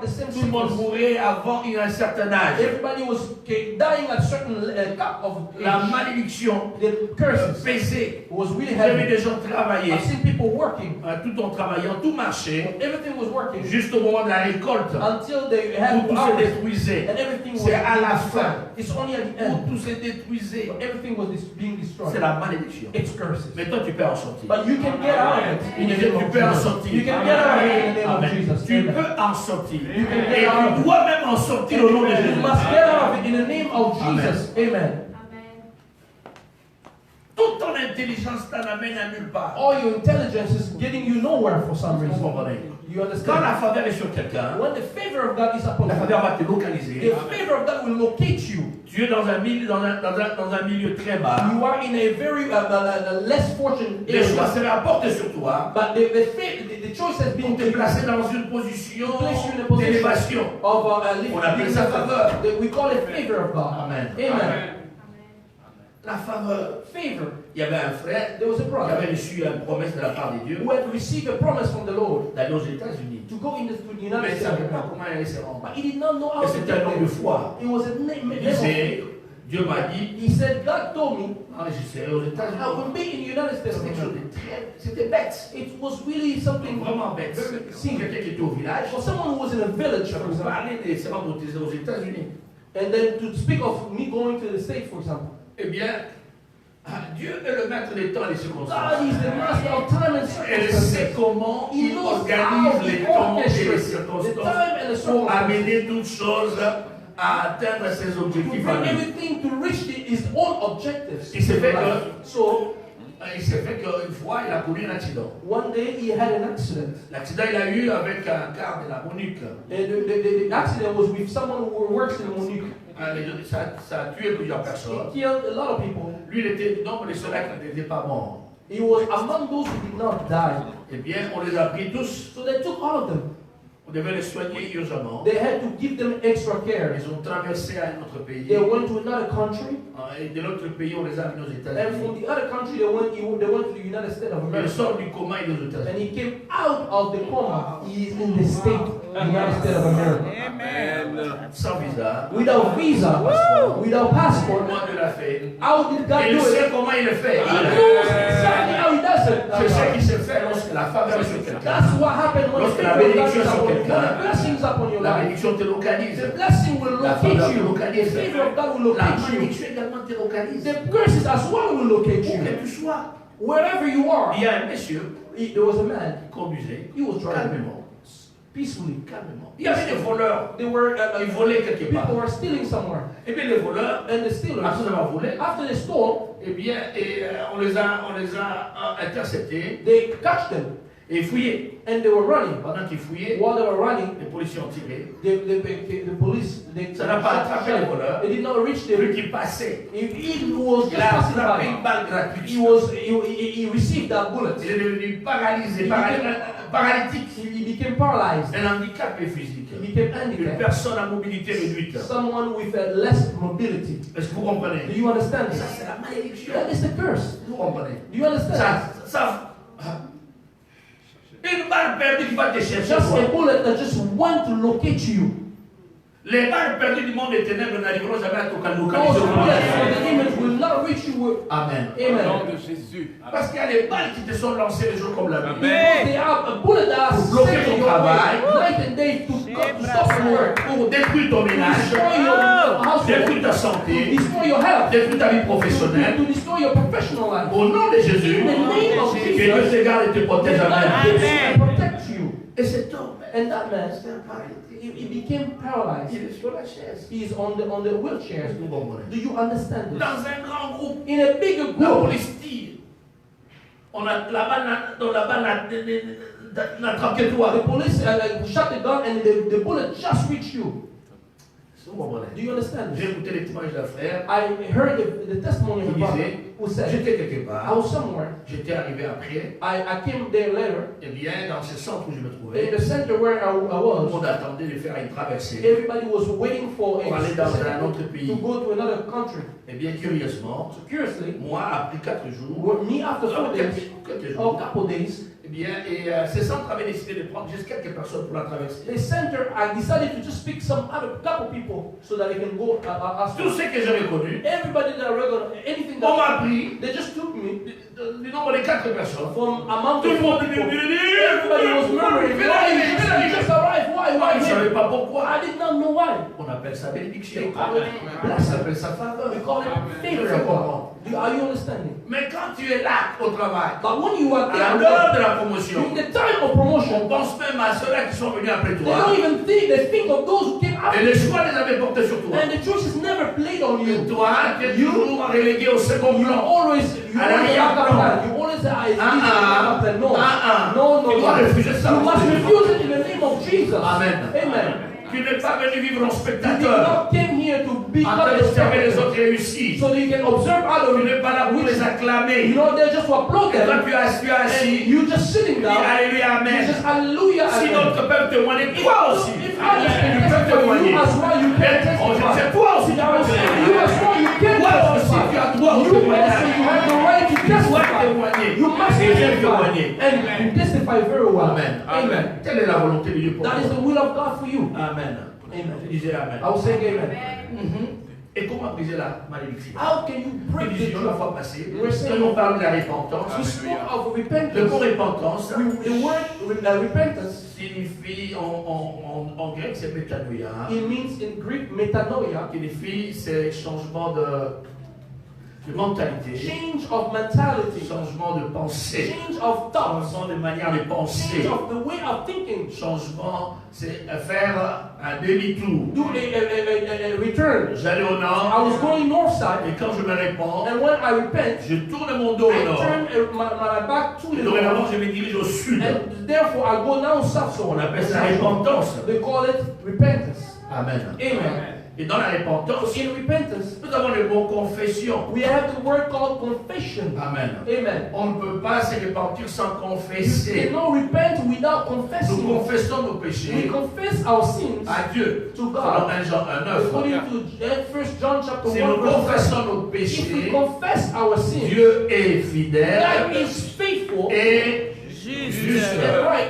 got the same Tout le monde sickness. mourait avant un certain âge. Everybody was dying at a certain cap of La age. malédiction The curses pesait. was really J'avais heavy. des gens travailler, I've seen people working. tout en travaillant, tout marchait, Everything was working juste au moment de la récolte, until they had tout to se harvest. détruisait. And everything was C'est à la being fin. destroyed. It's only at the Où end. tout se détruisait. Everything was being destroyed. C'est la malédiction. It's curses. Mais toi, tu peux en sortir. But you can get out of it in the name Tu of peux en Jesus. sortir. You can get out of it in the name of Amen. Jesus. Tu Amen. peux en sortir. You can Et get out of tu it. dois même en sortir au nom de You Jésus. must get out of it in the name of Amen. Jesus. Amen. Toute ton intelligence t'en amène à nulle part. All your intelligence is getting you nowhere for some Vous reason. comprenez? You Quand understand? la faveur est sur quelqu'un, When the favor of God is upon la you, faveur va te localiser. the favor of God will locate you. Tu es dans un milieu, dans un milieu très bas. You are in a very less fortunate Les choix area. se rapportent sur toi But the choice has been pour te placer dans une position place you in a position d'élévation. of On appelle ça faveur. We call it favor of God. Amen. Amen. La faveur. Favor. Il y avait un frère There was a qui brother avait reçu une promesse de la part de Dieu who had received a promise from the Lord d'aller aux États-Unis. to go into the Mais United il ne States. savait pas comment il allait se rendre. But he did not know how Et to c'était get un homme de there. foi. It was a name Il disait, Dieu m'a dit, He said, God told me je serai aux I États-Unis. will be in the United States. C'était quelque chose de très, c'était bête. It was really something Vraiment bête. Si quelqu'un qui était au village, for someone who was in a village, ça for peut example, parler de se rendre aux États-Unis. and then to speak of me going to the States, for example. Eh bien, Dieu est le maître des temps et des God circonstances. is the master of time and Elle sait circumstances. comment He il knows how organise les he temps et les orchestrates the circonstances time and the pour circumstances amener toutes choses à atteindre ses to objectifs. bring à lui. everything to reach his own objectives. Il s'est fait So qu'une fois, il a connu un accident. one day he had an accident, L'accident, il a eu avec un car de la Monique. and the accident was with someone who works in Monique. Ça a tué plusieurs personnes. He killed a lot of people. Lui, il était nombre de ceux-là qui n'étaient pas morts. He was among those who did not die. Eh bien, on les a pris tous. So they took all of them. On devait les soigner urgemment. They had to give them extra care. Ils ont traversé à un autre pays. They went to another country, Et de l'autre pays, on les a amenés aux and from États-Unis. the other country they went to the United States of Il America. sort du coma, il est aux And États-Unis. he came out of the coma. He is in the state, the United States of America. Sans visa. Without visa, without passport. Comment Dieu l'a fait? How did God Et do il it? sait comment il le fait. He knows exactly how he does Je sais it. qu'il se fait lorsque la faveur est sur quelqu'un. That's what happened when Lorsque the la favor of God bénédiction is sur upon you. quelqu'un, When the blessing is upon your La life, bénédiction te localise. the blessing will La locate faveur te you. The localise. favor of God will La locate you. malédiction également te localise. The curses as well will locate Où you. que tu sois. Wherever you are. Il y a un monsieur There was a man. qui conduisait He was driving calmement. peacefully. Calmement. Il y avait des voleurs. They were Ils volaient quelque part. people were stealing somewhere, Et bien les voleurs, and the stealers, après avoir volé, after they stole, eh bien, on les a interceptés they catch them, et fouillés. and they were running. Pendant qu'ils fouillaient, While they were running, les policiers ont tiré. the police Ça n'a pas attrapé les voleurs. they did not reach Celui them. qui passait, He was il just a passing attrapé une by. balle gratuite. He received that bullet. Il est devenu paralysé, paralytique. He became paralyzed. Un handicap physique. He became Une handicapped. personne à mobilité réduite. Someone with less mobility. Est-ce que vous comprenez? Do you understand Ça, this? c'est la malédiction. That is the curse. Vous comprenez? Do you understand? Une balle perdue qui va te chercher. Just toi. a bullet that just went to locate you. Les balles perdues du monde des ténèbres n'arriveront jamais à te Those localiser. bullets from the image will not reach you. Amen. Amen. de Jésus. Parce qu'il y a des balles qui te sont lancées les jours comme la nuit. Because they are a bullet that are Pour bloquer sent ton your travail. way night and day to stop your work, Pour détruire ton to ménage, destroy your household, détruire ta to santé, destroy your health, détruire ta vie professionnelle. to destroy your professional life. Au nom de Jésus, In the name of que Dieu Jesus, te garde et te protège. God Amen. keeps you and protect you. Et cet homme, And that man, c'est un paralytique. he became paralyzed. Il est sur la chaise. He is on the wheelchair. Vous comprenez? Do you understand this? Dans un grand groupe, In a bigger la group, police tire. On a la balle n'attrape que toi. the police shot the gun and the bullet just reached you. Vous comprenez? Do you understand J'ai this? écouté les témoignages d'un frère I heard the testimony of a qui brother disait, who said, j'étais quelque I part, was somewhere. j'étais arrivé après, I came there later. et bien dans ce centre où je me In trouvais, the center where I tout le was, monde attendait de faire une traversée everybody was waiting for pour aller dans un autre to pays. go to another country. Et bien curieusement, So curiously, moi, après 4 jours, me after 4 days, quelques or jours, couple days, eh bien, ce centre avait décidé de prendre juste quelques personnes pour la traverser. The center, I decided to just pick some other couple people so that they can go as Tous ceux que j'avais connus, everybody that I regular, anything on that m'a pris they just took me du nombre de 4 personnes. from among Tout the le monde people. dit, Everybody was murmuring, why you just arrived? Why? Moi, je ne savais Why? pas pourquoi. I did not know why. On appelle ça bénédiction. They call it On blessing. appelle ça faveur. We call it Je favor. comprends. Are you understanding? Mais quand tu es là au travail, But when you are à there, l'heure de la promotion, in the time of on promotion, pense même à ceux-là qui sont venus après they toi. don't even think, they think of those who came Et after le you. choix les avait portés sur toi. And the church is never played on you. Toi, tu es toujours relégué au second You plan. always, you À always l'arrière have a plan. plan. You always say, it's easy to have a plan. No, no, Tu dois no. refuser ça. You must refuse it in the name of Jesus. Amen. Amen. Tu n'es pas venu vivre en You did spectateur, not came here to en become train a d'observer les spectator autres réussir. so that you can observe Tu others. n'es pas là pour les acclamer. You know, they're just to applaud Et toi, them. tu es assis. And you just sitting Dis down. Alléluia, You Amen. just hallelujah. Si amen. d'autres peuvent témoigner, toi aussi. If Tu others can peux testify, témoigner. you as well, you can Et on testify. dit, toi aussi, tu I was peux saying, you témoigner. as well, you can Toi aussi, testify. tu as droit au You also, témoignage. you have the right to Tu dois testify. témoigner. You must Et bien testify. témoigner. And you testify very well. Amen. Amen. Quelle est la volonté de Dieu pour That is toi? the will of God for you. Amen. Amen. Je disais Amen. I will say amen. Et comment briser la malédiction? How can you break the Division la truth? fois passée, We're saying- on parle de la repentance. We spoke of Le repentance. mot repentance The word repentance, signifie en grec c'est métanoïa, it means in Greek metanoia, signifie c'est changement de mentalité, change of mentality, changement de pensée, change of thoughts, changement de manière de penser, change of the way of thinking. changement, c'est faire un demi-tour. Do a return. J'allais au I nord was going north side, et quand je me répands, and when I repent, je tourne mon dos au I nord. turn my back to Et the dorénavant, north, je me dirige au sud. and therefore I go down south. So On appelle ça repentance. They call it repentance. Amen. Amen. Et dans la repentance, In repentance, nous avons le mot confession. we have the word called confession. Amen. Amen. On ne peut pas se repentir sans You confesser. cannot repent without Nous confessing. confessons nos We péchés confess our sins à Dieu. to Selon God. 1 Jean 1:9. According to 1 John chapter Si 1 nous verse 9. confessons nos If we péchés, confess our sins, Dieu est fidèle God is faithful et juste and right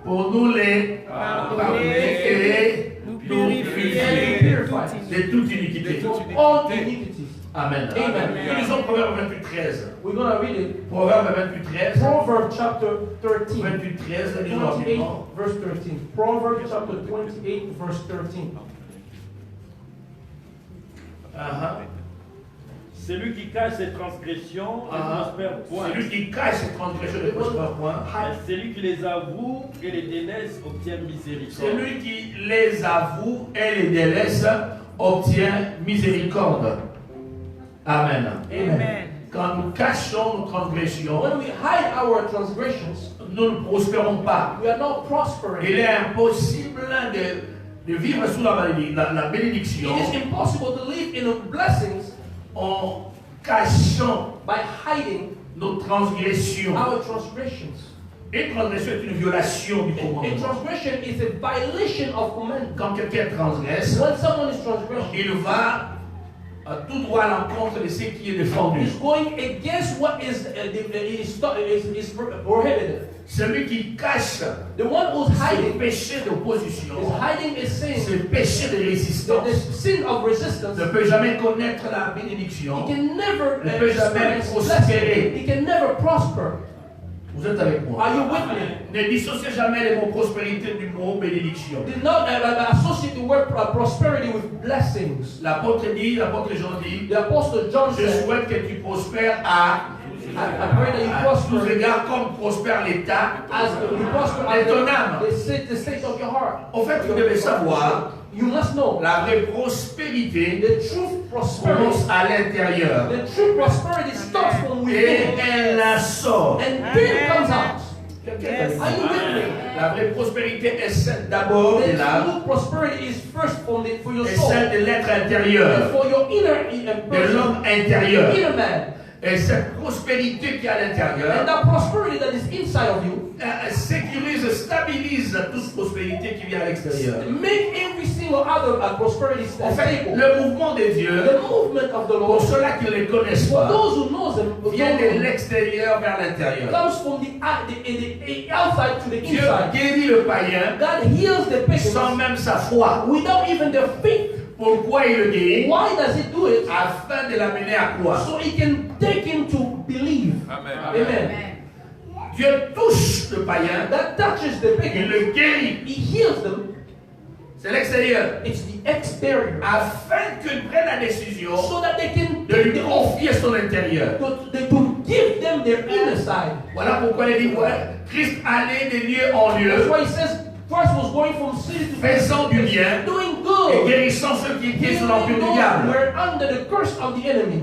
pour nous les pardonner et nous and purifier purify de toute iniquité. from all iniquities. Amen. Amen. Nous lisons Proverbe 28:13. We're going to read it. Proverbe 28:13. Proverbs chapter 13. 28:13, lisons 28 rapidement. verse 13. Proverbs chapter 28 verse 13. Celui qui cache ses transgressions ne prospère point. Celui qui cache ses transgressions ne prospère point. Mais celui qui les avoue et les délaisse obtient miséricorde. Celui qui les avoue et les délaisse obtient miséricorde. Amen. Amen. Quand nous cachons nos transgressions, When we hide our transgressions, nous ne prospérons pas. we are not prospering. Il est impossible de vivre sous la bénédiction It is impossible to live in blessings en cachant by hiding nos transgressions. our transgressions. Une transgression est une violation du A commandement. transgression is a violation of commandment. Quand quelqu'un transgresse, When someone is transgressing, il va tout droit à l'encontre de ce qui est défendu. he's going against what is prohibited. Celui qui cache The one who's ce hiding péché d'opposition, is hiding a sin, ce péché de the résistance, sin of resistance. ne peut jamais connaître la bénédiction. He can never Ne peut jamais experience prospérer. blessing. He can never prosper. Vous êtes avec moi? Are you with me? Ne dissociez jamais le mot prospérité du mot bénédiction. Do not associate the word prosperity with blessings. L'apôtre Jean dit, The apostle John je said, souhaite que tu prospères à I pray that you tous prosper égards comme prospère l'État as you prosper de as ton âme. the state of your heart. En fait, vous devez savoir, You must know la vraie prospérité the true prosperity. commence à l'intérieur The true prosperity starts from et within elle la sort. and then comes out. Quelqu'un Are you with me? La vraie prospérité est celle d'abord de The l'âme true prosperity is first for your et soul celle de l'être and intérieur, for your inner de person, l'homme intérieur. inner man. Et cette prospérité qui est à And l'intérieur that prosperity that is inside of you sécurise, stabilise toute prospérité qui vient à l'extérieur. make every every single other prosperity En fait, staple. le mouvement de Dieu, The movement of the pour Lord, ceux-là qui ne les connaissent for pas, those who know them, vient de l'extérieur vers l'intérieur. comes from the outside to the Dieu inside. guérit le païen God heals the sans pagans même sa foi. without even their faith. Pourquoi il le guérit? Why does he do it? Afin de l'amener à quoi? So he can take him to believe. Amen. Amen. Dieu touche le païen, That touches the il pagans. le guérit. He heals them. C'est l'extérieur. It's the exterior. Afin qu'il prenne la décision So that they can de lui confier son intérieur. to give them their inner side. Voilà pourquoi il dit, ouais, Christ allait de lieu en That's lieu, why he says Christ was going from city to faisant du city, bien doing et good. guérissant ceux qui étaient sous l'empire Healing du those diable. who were under the curse of the enemy.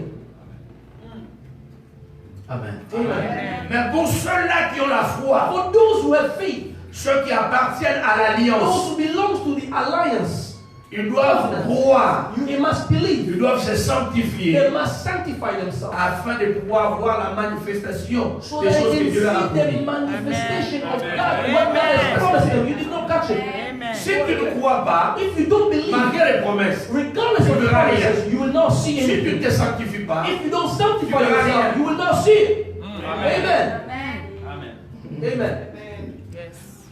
Amen. Amen. Mais pour ceux-là qui ont la foi, For those who have faith, ceux qui appartiennent à those l'alliance, who belong to the alliance, ils doivent croire, they must believe. ils doivent se They sanctifier must sanctify themselves. afin de pouvoir voir la manifestation So des that choses they que can Dieu leur a see the promis. manifestation of God. What God has promised them. You did not catch it. Si tu ne crois pas, If you don't believe, malgré les promesses, regardless of the promises, you will not see si tu ne anything. te sanctifies pas, If you don't sanctify Tu verras yourself, rien. you will not see it. Amen. Amen. Amen.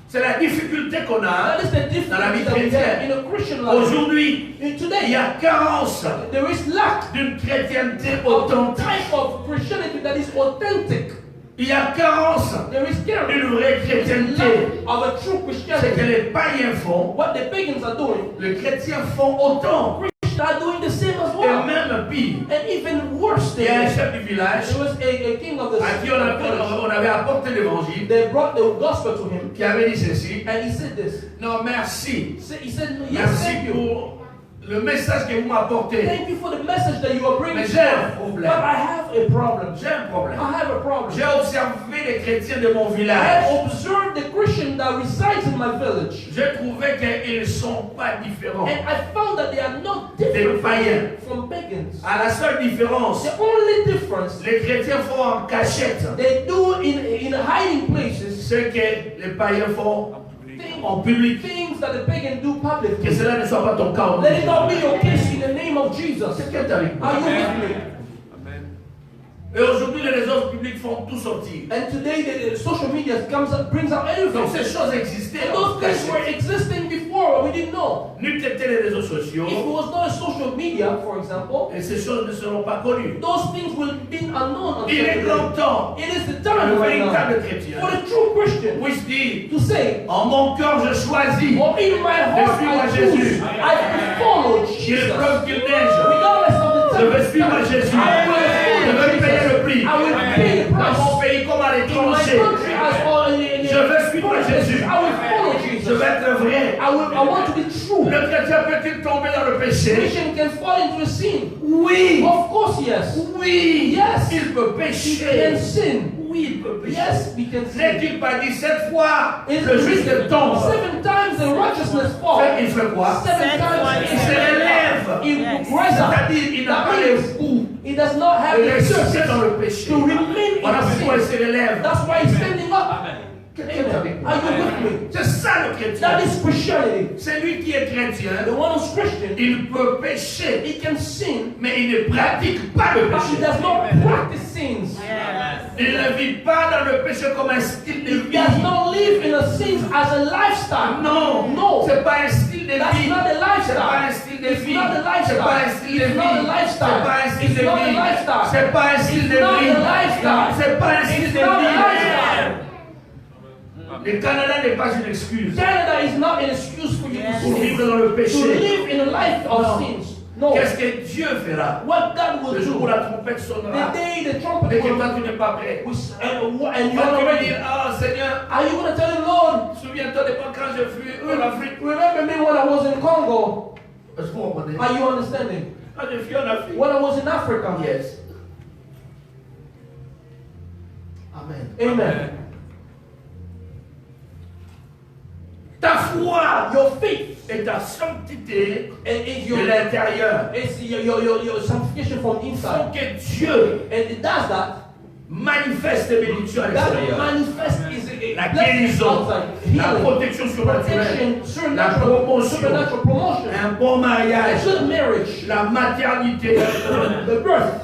c'est la difficulté qu'on a. That is the Dans la vie difference that we have chrétienne. in a Christian life. Aujourd'hui, And il today, y a carence there is lack d'une chrétienté of the authentique. type of Christianity that is authentic. Il y a carence There is care. d'une vraie There is chrétienté. lack of a true C'est que Christianity. les païens font, What the pagans are doing, les chrétiens font autant. Christians are doing the same as Et well. même pire. And even worse Il y a un than chef du village there was a king of the à qui on avait apporté l'évangile, They brought the gospel to him, qui avait dit ceci. and he said this. Non, merci. He said, yes, Merci thank you. pour le message que vous m'apportez. Thank you for the message that you are bringing Mais to j'ai un us. But problème. I have a problem. J'ai un problème. I have a problem. J'ai observé les chrétiens de mon I village. have observed the Christian that resides in my village. J'ai trouvé qu'ils ne sont pas différents. And I found that they are not Des different païens. from pagans. À la seule différence, The only difference les chrétiens font en cachette they do in hiding places ce que les païens font en public. things that the pagan do Que publicly. cela ne soit pas ton cas. Let it not be your case in the name of Jesus. Quelqu'un est avec moi. Are you with me? Et aujourd'hui, les réseaux publics font tout sortir. And today the social media brings out Donc everything. ces choses existaient And en those things were cachette. existing before, we didn't know. N'eût été les réseaux sociaux, If it was not a social media, for example, et ces choses ne seront pas connues. those things will be unknown Il est until grand today. temps It is the que time le right now véritable chrétien for the true Christian puisse dire, to say, en mon cœur je choisis, or in my heart suivre I Jésus. choose, I will follow qu'il Jesus. pleuve, qu'il neige, Regardless of the je time. veux suivre Jésus. Je veux payer le prix. I will pay the Dans price. mon pays comme à In my l'étranger, country as well in je veux suivre Jésus. I will follow Je Jesus. veux être vrai. I want to be true. Le chrétien peut-il tomber dans le péché? Christian can fall into a sin. Oui. Of course, yes. Oui. Yes. Il peut He can pécher. sin. Oui, il peut pécher. Yes, we can sin. N'est-il pas dit 7 fois Is le juste tombe? 7 times the righteousness fall. Il fait quoi? 7 times Il se relève. he rises up. C'est-à-dire, il n'a That pas means les coups he does not have de the rester dans surface le péché. to remain Voilà in pourquoi il sin. se relève. That's why he's standing up. Amen. Quelqu'un est avec moi. Are you with me? C'est ça le chrétien. That is Christianity. C'est lui qui est chrétien. The one who's Christian, Il peut pécher, he can sin, mais il ne pratique pas le but he péché. does not practice sins. Il ne vit pas dans le péché comme un style de He vie. does not live in a sins as a lifestyle. Non, No. c'est pas un style de That's vie. not a C'est pas un lifestyle. style de It's vie. not a lifestyle. C'est pas un style de It's vie. not a lifestyle. C'est pas un style It's de not a vie. lifestyle. C'est pas un style de It's not vie. a lifestyle. C'est pas un style It's de not a vie. lifestyle. Le Canada n'est pas une excuse Canada is not an excuse for you pour to sin. vivre dans le To péché. live in a life of No. sins. No. Qu'est-ce que Dieu fera What God le will jour où do, la trompette sonnera the day the trumpet et que will toi tu n'es pas prêt? and Tu you're vas not me ready. dire, ah Seigneur, Are you going to tell him, Lord, souviens-toi de moi quand je fus en Afrique. remember me when I was in Congo? Est-ce que vous comprenez? Are you understanding? Quand je fus en Afrique. When I was in Africa? Yes. Amen. Amen. Ta foi Your faith et ta sanctité is de l'intérieur your sanctification from font inside. que Dieu And it does that. manifeste les bénédictions à That l'extérieur. manifests La blessings guérison, outside. la Healing, protection surnaturelle, protection, la promotion, supernatural promotion, Un bon A mariage, good marriage, la maternité, the birth,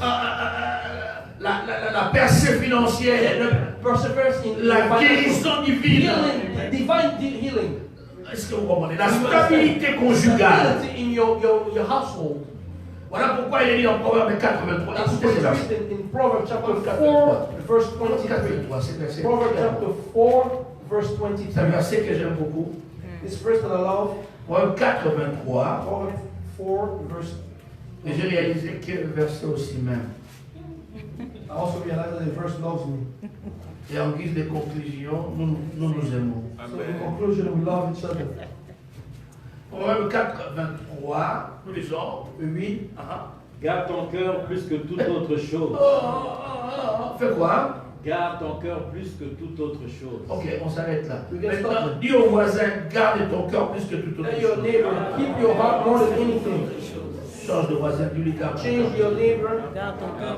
la percée financière, perseverance in la financial guérison divine. healing, divine healing, Est-ce que vous comprenez? La stabilité conjugale. stability in your household. Voilà pourquoi il est dit en Proverbe 83. That's Écoutez what's cela. written in Proverbs chapter Proverbs 4, verse 83, 23. c'est verset. Proverbs chapter 4, verse C'est un 23. verset que j'aime beaucoup. This verse that I love, Proverbe 83. Proverbs 4, verse. Et j'ai réalisé que le verset aussi même. I also realize that the verse loves me. Et en guise de conclusion, nous nous aimons. So in conclusion, we love each other. Proverbe 4, 23. Nous lisons. Oui. Garde ton cœur plus que toute autre chose. Fais quoi? Garde ton cœur plus que toute autre chose. Ok, on s'arrête là. We can stop Maintenant, there. dis au voisin, garde ton cœur plus que tout autre Tell your chose. neighbor, keep your heart more than anything. Change de voisin, dis-lui garde. Change your neighbor,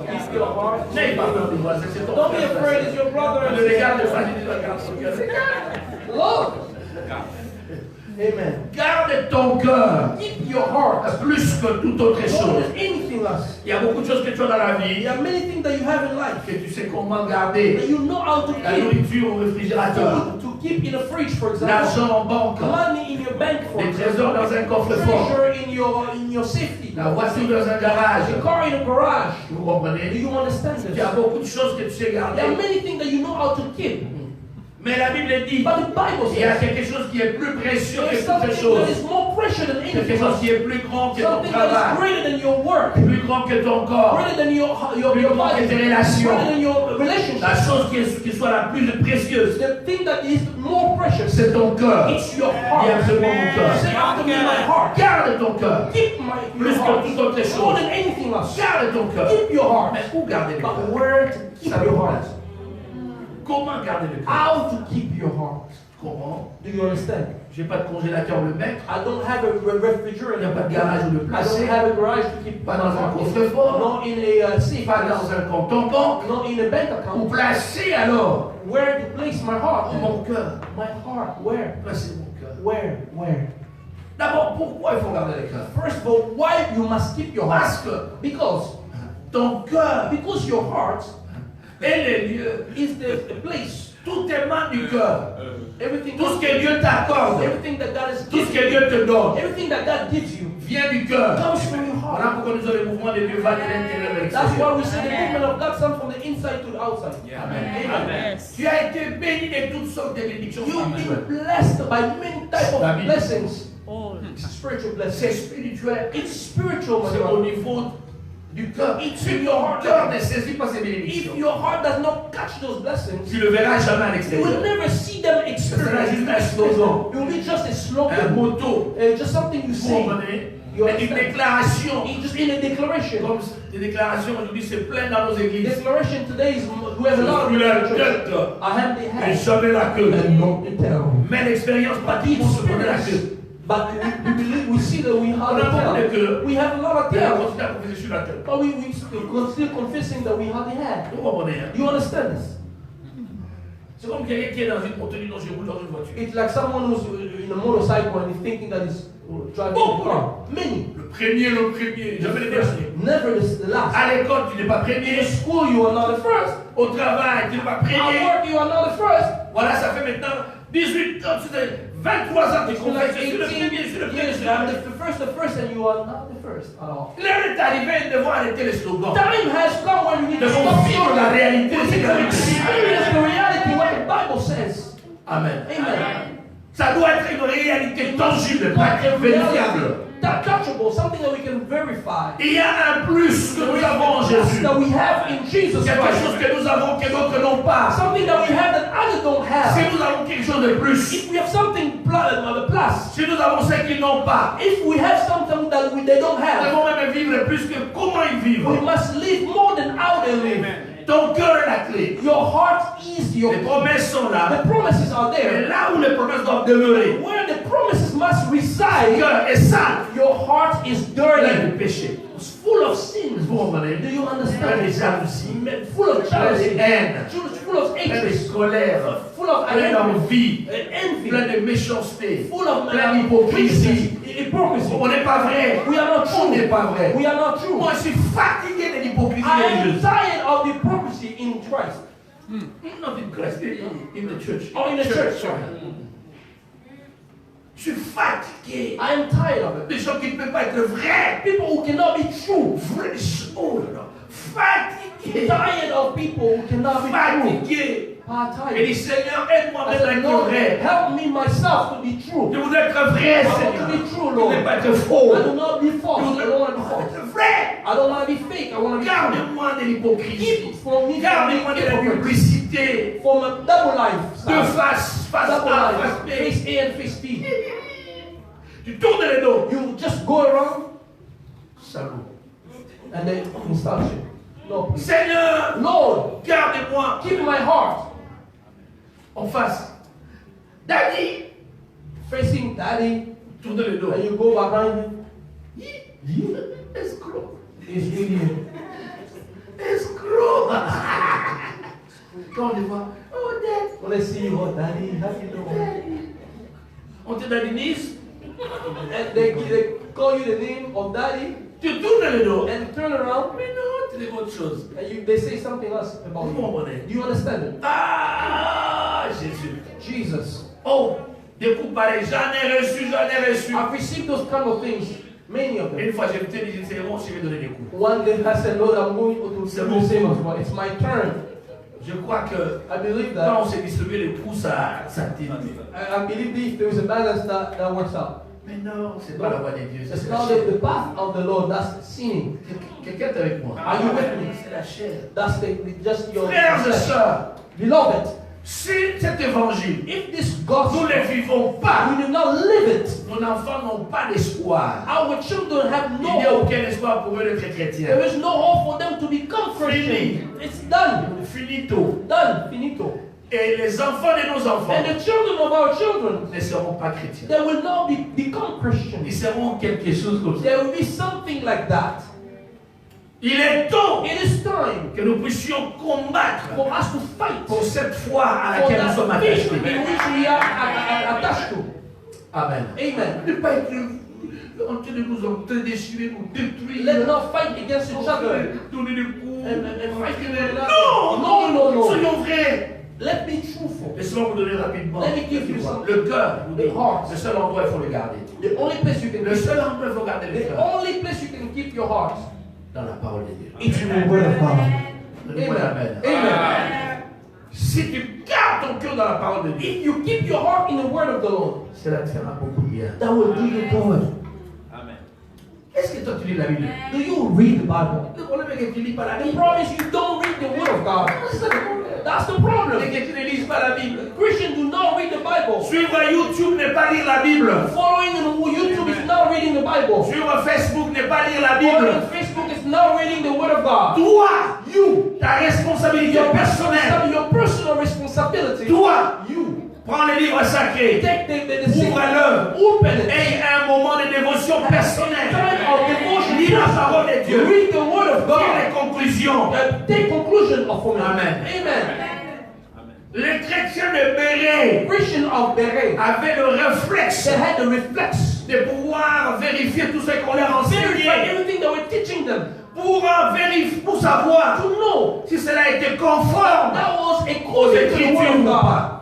keep your heart. N'aie pas peur du voisin, c'est ton Don't be frère. afraid, it's your brother. Ne regarde pas, dis regarde ton cœur. Love. Amen. Garde ton cœur Keep your heart plus que toute autre more chose. than anything else. Il y a beaucoup de choses que tu as dans la vie There are many things that you have in life que tu sais comment garder. that you know how to La keep. nourriture au réfrigérateur, To keep in the fridge, for example. l'argent en banque, Money in your bank, for les example. trésors dans un coffre-fort, Treasure in your safety. la voiture dans un garage. The car in a garage. Vous Do comprenez? you understand Il y a this? beaucoup de choses que tu sais There garder. are many things that you know how to keep. Mais la Bible dit, But the Bible il y a says quelque chose qui est plus précieux there que is toutes something les that choses. is more precious than Quelque anything chose else. qui est plus grand que ton Something that is travail, greater than your work. plus grand que ton corps, Greater than your plus grand que body. tes relations. Greater than your La relationship. chose qui soit la plus précieuse, The thing that is more precious. c'est ton cœur. It's your Dis heart. absolument mon cœur. Say after me, my heart. Garde ton cœur. Keep Plus your que heart. toute autre More chose. than anything else. Garde ton cœur. Keep your heart. Mais où garder le But cœur? where to keep Ça your me heart? plaît. Comment garder le cœur? How to keep your heart? Comment? Do you understand? J'ai pas de congélateur où le mettre. I don't have a refrigerator. Il n'y a pas de garage où le I placer. don't have a garage to keep Pas dans un coffre-fort. Not in a safe. Pas dans un compte en banque. Not in a bank Où account. placer alors Where to place my heart? mon cœur? My heart. Where? Placer mon cœur. Where? D'abord, pourquoi il faut garder le cœur? First of all, why you must keep your heart? Parce que Because your heart est le lieu, is the place. tout émane du cœur. Everything. Tout ce que Dieu t'accorde, Everything that God has tout ce given que you. Dieu te donne, Everything that God gives you vient du cœur. comes from your Voilà heart. pourquoi nous avons le mouvement de Dieu va de l'intérieur vers That's why l'extérieur. we see the movement of God come from the inside to the outside. Amen. Tu as été béni de toutes sortes de bénédictions You've spirituelles. been blessed by many types of La Bible. blessings. Spiritual C'est blessings. spirituel. It's spiritual, my C'est au brother. niveau du cœur. It's Si in your ton heart. cœur n'est saisi par ces If bénédictions, your heart does not catch those blessings, tu ne le verras jamais à you will l'extérieur. never see them Ce sera juste un experience. slogan, It will be just a un slogan, motto. just something you Vous say. comprenez? You Mais une understand? déclaration. It's just in a declaration. Comme des déclarations aujourd'hui, c'est plein dans nos églises. Declaration today is we have a lot of Sur la declarations. tête, I have the mais head jamais la queue. and not the tail. Mais l'expérience But pratique the pour se donner la experience, queue. but we believe, we see that we On have a a beaucoup de tail. queues. We have a lot of Mais on tail. continue à confesser sur la tête. But we still confessing that we have the head. Vous comprenez, hein? You understand this? C'est comme quelqu'un qui est dans une moto, dit non, je roule dans une voiture. It's like someone who's in a motorcycle and is thinking that he's driving a car. Many. Le premier, jamais le dernier. Never the last. À l'école, tu n'es pas In premier. school, you are not the first. Au travail, tu n'es pas At premier. work, you are not the first. Voilà, ça fait maintenant 18 ans, tu sais, 23 ans, tu It's like confesses. Je suis le 18 premier, je suis le premier. years. I'm the first, and you are not the first at all. L'heure est arrivée de voir arrêter les slogans. Time has come when we need De to stop vivre la réalité. We need to experience the reality, what the Bible says. Amen. Amen. Ça doit être une réalité tangible, pas But a vérifiable. touchable, something that we can verify. Il y a un plus que nous avons en Jésus. That we have in Jesus Quelque chose Christ. que nous avons que d'autres n'ont pas. Something that we have that others don't Si have. nous avons quelque chose de plus, If we have something plus, si nous avons ce qu'ils n'ont pas, if we have something that they don't nous have, devons même vivre plus que comment ils we vivent. must live more than how they live. Ton cœur est la clé. Your heart is your Les promesses sont là. The promises are Mais there. là où les promesses doivent demeurer, Where the promises must ton reside, cœur est sale. your heart is Plein dirty. de péché. It's full of sins. Vous comprenez? Do you Plein de understand? jalousie, Full of plein de jealousy, haine, full of plein de hatred, colère, full of plein d'envie, envy, plein de méchanceté, full of plein d'hypocrisie. hypocrisy. On n'est pas vrai. We are not On n'est true. pas vrai. We are not true. Moi, je suis fatigué de l'hypocrisie I am religieuse. tired of the hypocrisy in Christ. Not in Christ, in the church. Or in the church, sorry. Je suis fatigué. I am tired of it. Des gens qui ne peuvent pas être vrais. People who cannot be true. Vrais. Oh là là. Fatigué. Tired of people who cannot be true. Fatigué. Are Et tired. dit Seigneur, aide-moi I même à said, être Lord, vrai. help me myself to be true. Je voudrais être vrai, I want Seigneur. to be true, Je ne Lord. veux pas être faux. I do not be false. I don't want to be false. Être vrai. I don't want to be fake. I want to be true. Garde-moi de l'hypocrisie. Keep from me Garde-moi de la from duplicité. from a double life. De face Double A, life. face B. Face A and face B. Tu tournes le dos. You just go around Salaud. and then install shit. No, please. Seigneur, Lord, garde-moi keep my heart en face. Daddy, facing Daddy, tourne le dos. and you go behind him. Escroc. It's really Escroc. Quand on les voit, oh Dad, when I see you, oh Daddy, how you doing? on te dadinise, And they call you the name of Daddy tu tournes le dos. and turn around Mais non, tu dis autre chose. and they say something else about Vous you. comprenez? Do you understand it? Ah, Jésus. Jesus. Oh, des coups pareils, j'en ai reçu. I've received those kind of things, many of Et them. une fois, je me dit, c'est bon, je vais donner des coups. One day I said, Lord, I'm going to do the same as well. It's my turn. Je crois que I believe quand that. on s'est distribué les coups, ça tire. I believe if there is a balance that works out. Mais non, c'est pas la voie des dieux, It's c'est la not chair. the path of the Lord, that's sinning. Quelqu'un est avec moi. Are you with me? C'est la chair. That's just your Frères et flesh. sœurs, Beloved, si cet évangile, if this nous gospel, ne le vivons pas, we do not live it, nos enfants n'ont pas d'espoir. our children have Il n'y a no hope. aucun espoir pour eux d'être chrétiens. There is no hope for them to become Christian. It's done. Finito. Done. Finito. Et les enfants de nos enfants And the children of our children, ne seront pas chrétiens. they will not become Ils Christians. seront quelque chose comme ça. There will be something like that. Il est temps It is time que nous puissions combattre for us to fight pour cette foi à for laquelle nous sommes that faith attachés. in which we are attached to. Amen. Amen. Ne pas être en train de nous en déchirer, nous détruire. Let's not fight against each other. Donner des coups. And fight Non, No, no, no. Soyons vrais. Let's be truthful. Laissez-moi vous donner rapidement. Let me give you some- Le cœur, vous The dites, heart. le seul endroit il faut le garder. The only place you can Le seul endroit il faut garder le the cœur. only place you can keep your heart Dans la parole de Dieu. is in the word of God. Donnez-moi Amen. l'amen. Amen. Si tu gardes ton cœur dans la parole de Dieu, If you keep your heart in the word of the Lord, cela te fera beaucoup de bien. that will do you good. Amen. Est-ce que toi tu lis la Bible? Do you read the Bible? Le problème est que tu ne lis pas la The Bible. problem is you don't read the word of God. C'est ça le problème. That's the Et problem. que tu ne lises pas la Bible. Christians do not read the Bible. Suivre YouTube n'est pas lire la Bible. Following on YouTube is not reading the Bible. Suivre Facebook n'est pas lire la Following Bible. on Facebook is not reading the word of God. Toi, ta responsabilité Your personnelle. your personal responsibility. Toi, You prends le livre sacré. take the Ouvre-le. open it. Et un moment de dévotion personnelle. Time of devotion. Lis la parole de Dieu. Read the word of Tire God. les conclusions. Take conclusion of it. Amen. Amen. Les chrétiens de Béret Christian of Beret, avaient le réflexe they had the reflex. de pouvoir vérifier tout ce qu'on leur Verify enseignait. everything they were teaching them. Pour vérifier, pour savoir To know si cela était conforme that was aux according to the Écritures word ou of God. pas.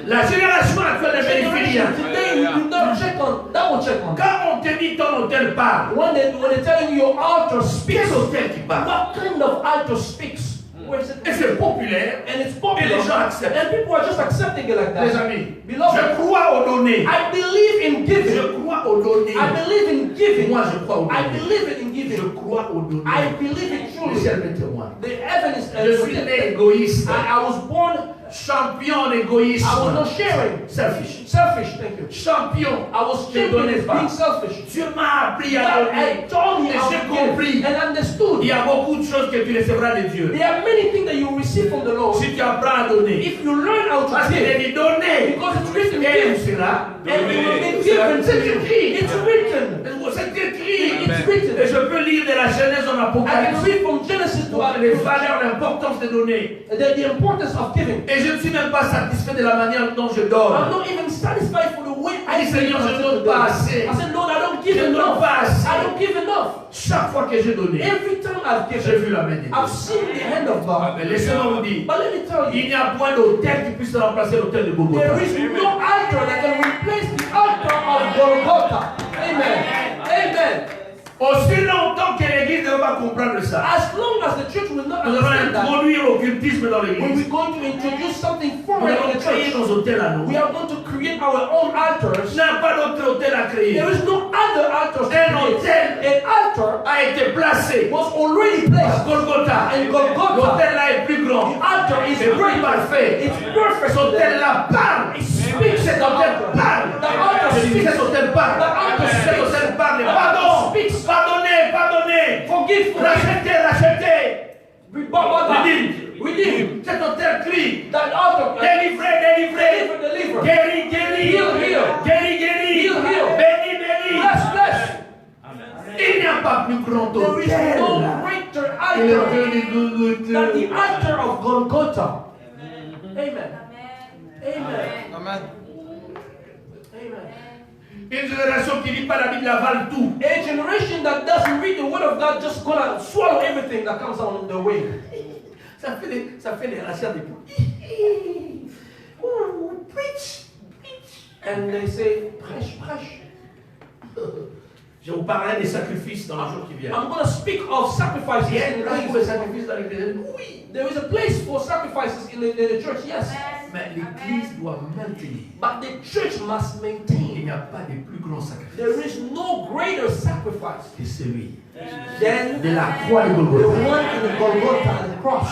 La génération actuelle ne vérifie Generation rien. today, you do not check on, double check on. Quand on te dit ton hôtel parle, When they're telling you your altar speaks, quel hôtel qui parle? what kind of altar speaks? Where is it? Et c'est populaire. And it's Et popular. les gens acceptent. And people are just accepting it like Les that. amis, Beloved, je crois aux données. I believe in giving. Je crois aux données. I believe in giving. Moi, je crois aux I données. believe in Je giving. crois aux données. I believe it Le truly. ciel me témoigne. The heaven is Je suis né égoïste. I was born, Champion I was d'égoïsme. not sharing. Selfish. Selfish, thank you. Champion. I was Je champion donnais of pas. being selfish. Dieu m'a appris à God donner. had told me Et how j'ai to compris. give and understood. Il y a beaucoup de choses que tu recevras de Dieu. There are many things that you receive from the Lord. Si tu apprends à donner. If you learn how Parce to qu'il give, est dit donner. because it's written Et give, cela. and it will be C'est given. écrit. It's written. C'est écrit. It's It's written. Et je peux lire de la Genèse en I can Apocalypse. read from Genesis to Les Apocalypse. valeurs, l'importance de donner. The importance of giving. Et je ne suis même pas satisfait de la manière dont je donne. I'm not even satisfied for the way I Dis, Seigneur, je ne donne pas assez. I said, Lord, I don't give Je ne donne enough. pas assez. I don't give enough. Chaque fois que j'ai donné, Every time I've j'ai given, vu la main de Dieu. I've seen the hand of Ah, God. mais laissez-moi vous dire, But let me tell you, il n'y a point d'autel qui puisse remplacer l'autel de Golgotha. there is no altar that can replace the altar of Golgotha. Amen. Amen. Aussi longtemps que l'Église ne va pas comprendre ça, As long as the church will not nous allons understand that, introduire l'occultisme dans when l'Église. we're going to introduce something Nous foreign in allons the créer church, nos hôtels à nous. we are going to create our own altars. Il n'y a pas d'autre hôtel à créer. There is no other altars to Un create. hôtel An altar a été placé was already à placed. Golgotha. And Golgotha, L'hôtel là est plus the grand. altar is C'est plus great. parfait. It's perfect. Cet hôtel là parle. It speaks. Cet hôtel parle. The altar Je dis, speaks. cet hôtel parle. The altar Cet speaks. hôtel parle. The Pardon. altar speaks. Pardonnez. Pardonnez. Forgive. Rachetez. Rachetez. Redeem. Redeem. Cet hôtel crie. That altar. Délivré. Délivré. Deliver. Guéri. Guéri. Heal, heal. Guéri. Guéri. Heal, heal. Béni. Béni. Bless, bless. Il n'y a pas plus grand There is hôtel. no greater Et le altar Dieu de Golgotha. than the altar of Golgotha. Amen. Amen. Amen. Amen. Une génération qui lit pas la Bible avale tout. A generation that doesn't read the word of God just gonna swallow everything that comes on the way. Ça fait les rachats des poules. Oh, preach. And they say, prêche, prêche. Je vous parlerai des sacrifices dans les jours qui viennent. I'm going to speak of sacrifices. Il y a une place pour les In sacrifices dans l'église. Oui. there is a place for sacrifices in the church, yes. Mais l'église doit maintenir. But the church must Il maintain. n'y a pas de plus grand sacrifice There is no greater sacrifice que celui than de la croix de the Golgotha. one in the Golgotha and the cross.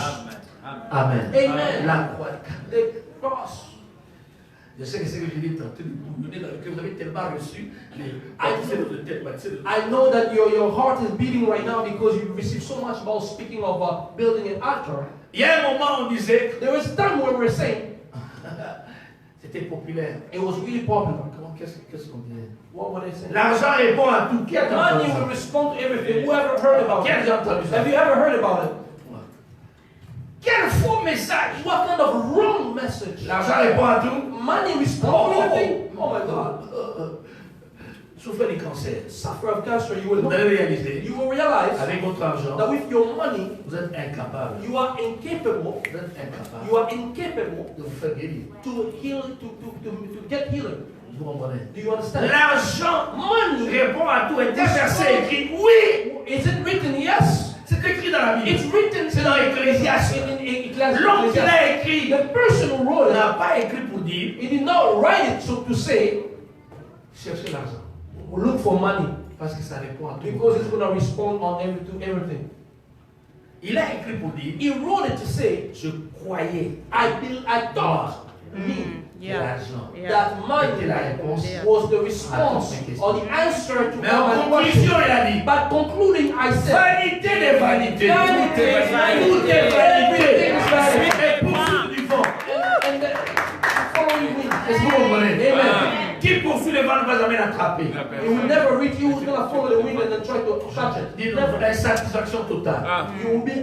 Amen. Amen. La croix. The cross. Je sais que c'est ce que j'ai dit tantôt, que vous avez tellement reçu les baptisés de tête, baptisés de I know that your heart is beating right now because you received so much about speaking of building an altar. Il y a un moment où on disait, There was a time where we were saying c'était populaire. it was really popular. Comment, qu'est-ce qu'on disait? What were they saying? L'argent répond à tout. Qui a Money entendu will ça? respond to everything. Whoever heard about Qui a it? entendu ça? Have you ever heard about it? Quel faux message! What kind of wrong message? L'argent répond à tout. Money responds to everything? Oh my God. Souffrez du cancer. Suffer of cancer, Vous allez réaliser, you will realize avec votre argent, that with your money, vous êtes incapable. you are incapable. Vous êtes incapable You are incapable de vous faire guérir. to heal, to get healing. Vous comprenez? Do you understand? L'argent Money. répond à tout. Et un verset écrit, oui, Is it written? Yes. c'est écrit dans la Bible. It's written. C'est dans Ecclésiaste. In L'homme qui Ecclesiastes. l'a écrit The person who wrote it, n'a pas écrit pour dire, he did not write it so to say, cherchez l'argent. look for money. Parce que ça répond à tout. Because it's going to respond on to everything. Il a écrit pour dire, He wrote it to say, je croyais I thought que l'argent that money était la réponse. was the response or the answer to Mais en my conclusion, question. il a dit, But concluding, I said, vanité des vanités. Vanité des vanités. Tout est vanité. Everything is vanity. Et poursuivre du vent. and the following week, Est-ce que vous comprenez? Amen. Qui poursuit le vent ne va jamais l'attraper. You will never reach. You who's going to follow the wind and then try to catch it. Dis Never. insatisfaction totale. You will be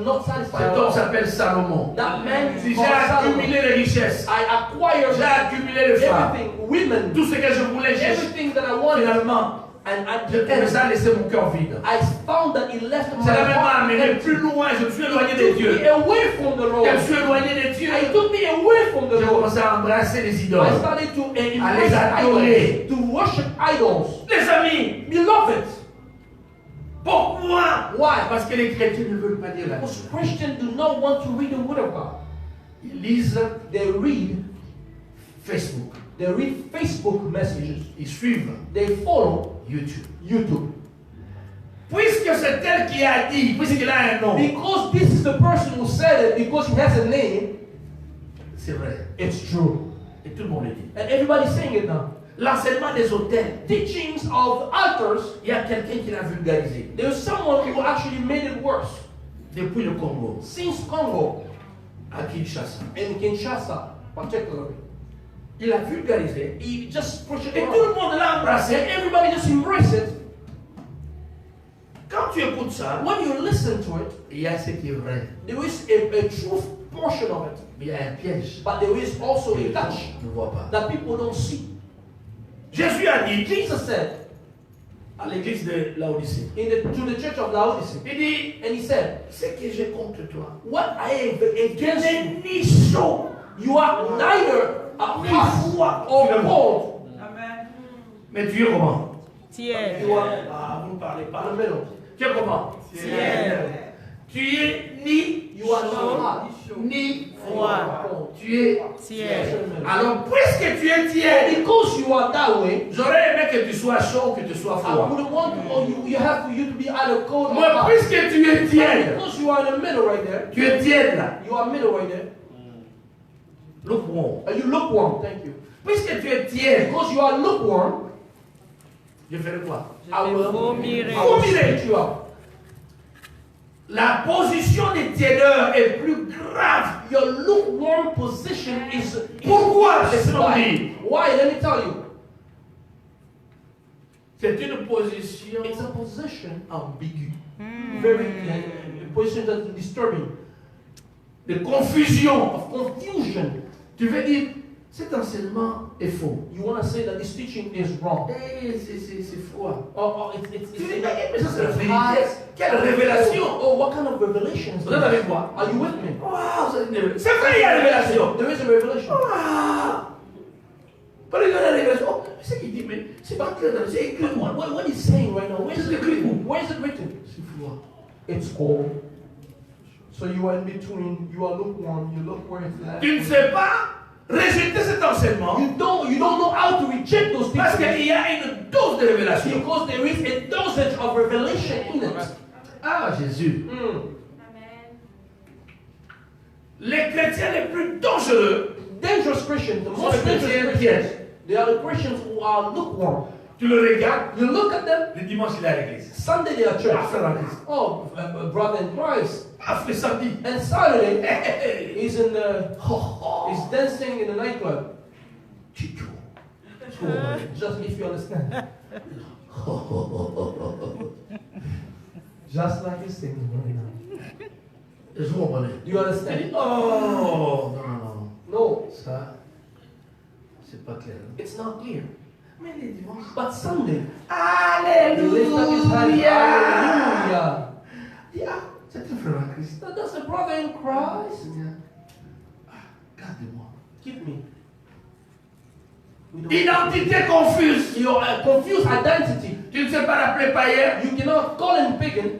not satisfied. Cet homme s'appelle Salomon. That man Si is j'ai called Solomon. accumulé les richesses, I acquired j'ai accumulé les femmes, everything, women, tout ce que je voulais, j'ai everything that I wanted, finalement, and at je the end, commençais à laisser mon cœur vide. I found that it left my Cela m'a heart amené empty. plus loin, je me suis éloigné It de took Dieu. me away from the Je Lord. me suis éloigné de Dieu. It took me away from the J'ai Lord. commencé à embrasser les I idoles. started to les embrace adorer. idols, to worship idols. Les amis, Beloved, pourquoi? why? Parce que les chrétiens ne veulent pas dire la Because chose. Christians do not want to read the Word of God. Ils lisent They read Facebook. Facebook messages. Ils suivent They follow YouTube. YouTube. Puisque c'est elle qui a dit, puisqu'il a un nom, Because this is the person who said it, because he has a name, c'est vrai. it's true. Et tout le monde le dit. And everybody's saying it now. L'enseignement des hôtels, Teachings of altars, il y a quelqu'un qui l'a vulgarisé. there's someone who actually made it worse. Depuis le Congo, Since Congo, à Kinshasa. in Kinshasa particularly, Il a vulgarisé. he just pushed it Et tout around. le monde l'a And embrassé. everybody just embraced it. tu écoutes ça, when you listen to it, il y a ce qui est vrai. there is a truth portion of it, Mais il y a un piège. but there is also que a les gens touch ne voient pas. that people don't see. Jésus a dit Jesus said à l'église de Laodicée, to the church of Laodicea, il dit, and he said, ce que j'ai contre toi, what I have tu against n'es you, ni chaud, you are neither ni hot froid, or finalement. cold. Mais tu es comment? Tiède. You are Ah, vous ne parlez in pas. the middle. Tu es comment? Tiède. Tu es ni You are not hot, ni Froid. cold. tu es. Tiède. Alors, puisque tu es tiède, Because you are that way, j'aurais aimé que tu sois chaud ou que tu sois I froid. wouldn't want to, or you have for you to be either cold or Moi, hot. puisque tu es tiède, Because you are in the middle right there, tu es tiède là. you are middle right there, Lukewarm. and you lukewarm, thank you. Puisque tu es tiède, Because you are lukewarm, je ferai quoi? I will vomirai. vomit you out. La position des tièdeurs est plus grave. Your lukewarm position is Pourquoi? Laissez-moi why? dire. Why? Let me tell you. C'est une position It's a position ambiguous, Hmm. very a position that's disturbing, de confusion. of confusion. Tu veux dire, cet enseignement est faux. You want to say that this teaching is wrong? Eh, c'est froid. Or it's Tu dis, mais ça c'est la high. vérité. Quelle révélation! Oh, what kind of revelation is Vous êtes this? avec moi? Are you with me? Wow, c'est vrai, il y a révélation. There is a revelation. Ah! Par exemple, la révélation. Oh, c'est ce qu'il dit, mais c'est pas clair. C'est écrit. What he's saying right now, where is it written? Where is it written? C'est froid. It's cold. So you are in between, you are lukewarm, you look where it's at. Tu ne sais pas rejeter cet enseignement You don't know how to reject those parce things qu'il y a une dose de révélation. because there is a dosage of revelation in it. Ah, Jésus. Mm. Les chrétiens les plus dangereux, Dangerous Christians, the sont most les dangerous chrétiens Christians, pièges. they are the Christians who are lukewarm. Tu le regardes, You look at them, le dimanche il est à l'église. Sunday they are church. Ah, frère en Christ. Oh, brother in Christ. Ah, frère samedi. And Saturday, Hey, he's in the, he's dancing in the nightclub. Chicho. Just if you understand. Just like he's singing right now. Je vous comprenez. Do you understand? Oh, non. No, Ça, c'est pas clair. it's not clear. Mais les dimanches. But Sunday, he lifts up his hand. Alléluia. Hallelujah. Ah, c'est un frère en Christ. That's a brother in Christ. Seigneur, garde-moi. Keep me. We don't- Identité confuse. Your confused identity. Tu ne sais pas l'appeler païen. You cannot call him pagan.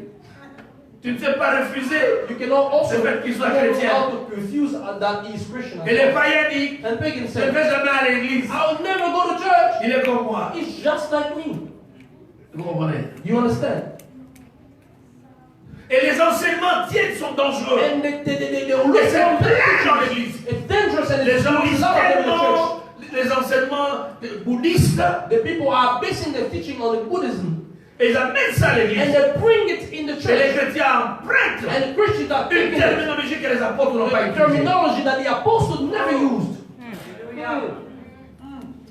Tu ne sais pas refuser. You cannot also Le fait qu'il soit know chrétien. how to refuse that he is Christian. Et les païens disent, And pagan je ne said, vais jamais à l'église. I'll never go to church. Il est comme moi. He's just like me. Vous comprenez? You understand? Et les enseignements tièdes sont dangereux. And they Et look c'est from plein dans l'église. It's dangerous and Les it's gens a lisent lot of them in the church. tellement les enseignements bouddhistes The people are basing their teaching on the Buddhism et ils amènent ça à and l'église. they bring it in the Et les church. chrétiens empruntent And the Christians are une taking it, terminologie que les apôtres n'ont pas the utilisée. terminology that the apostles never used.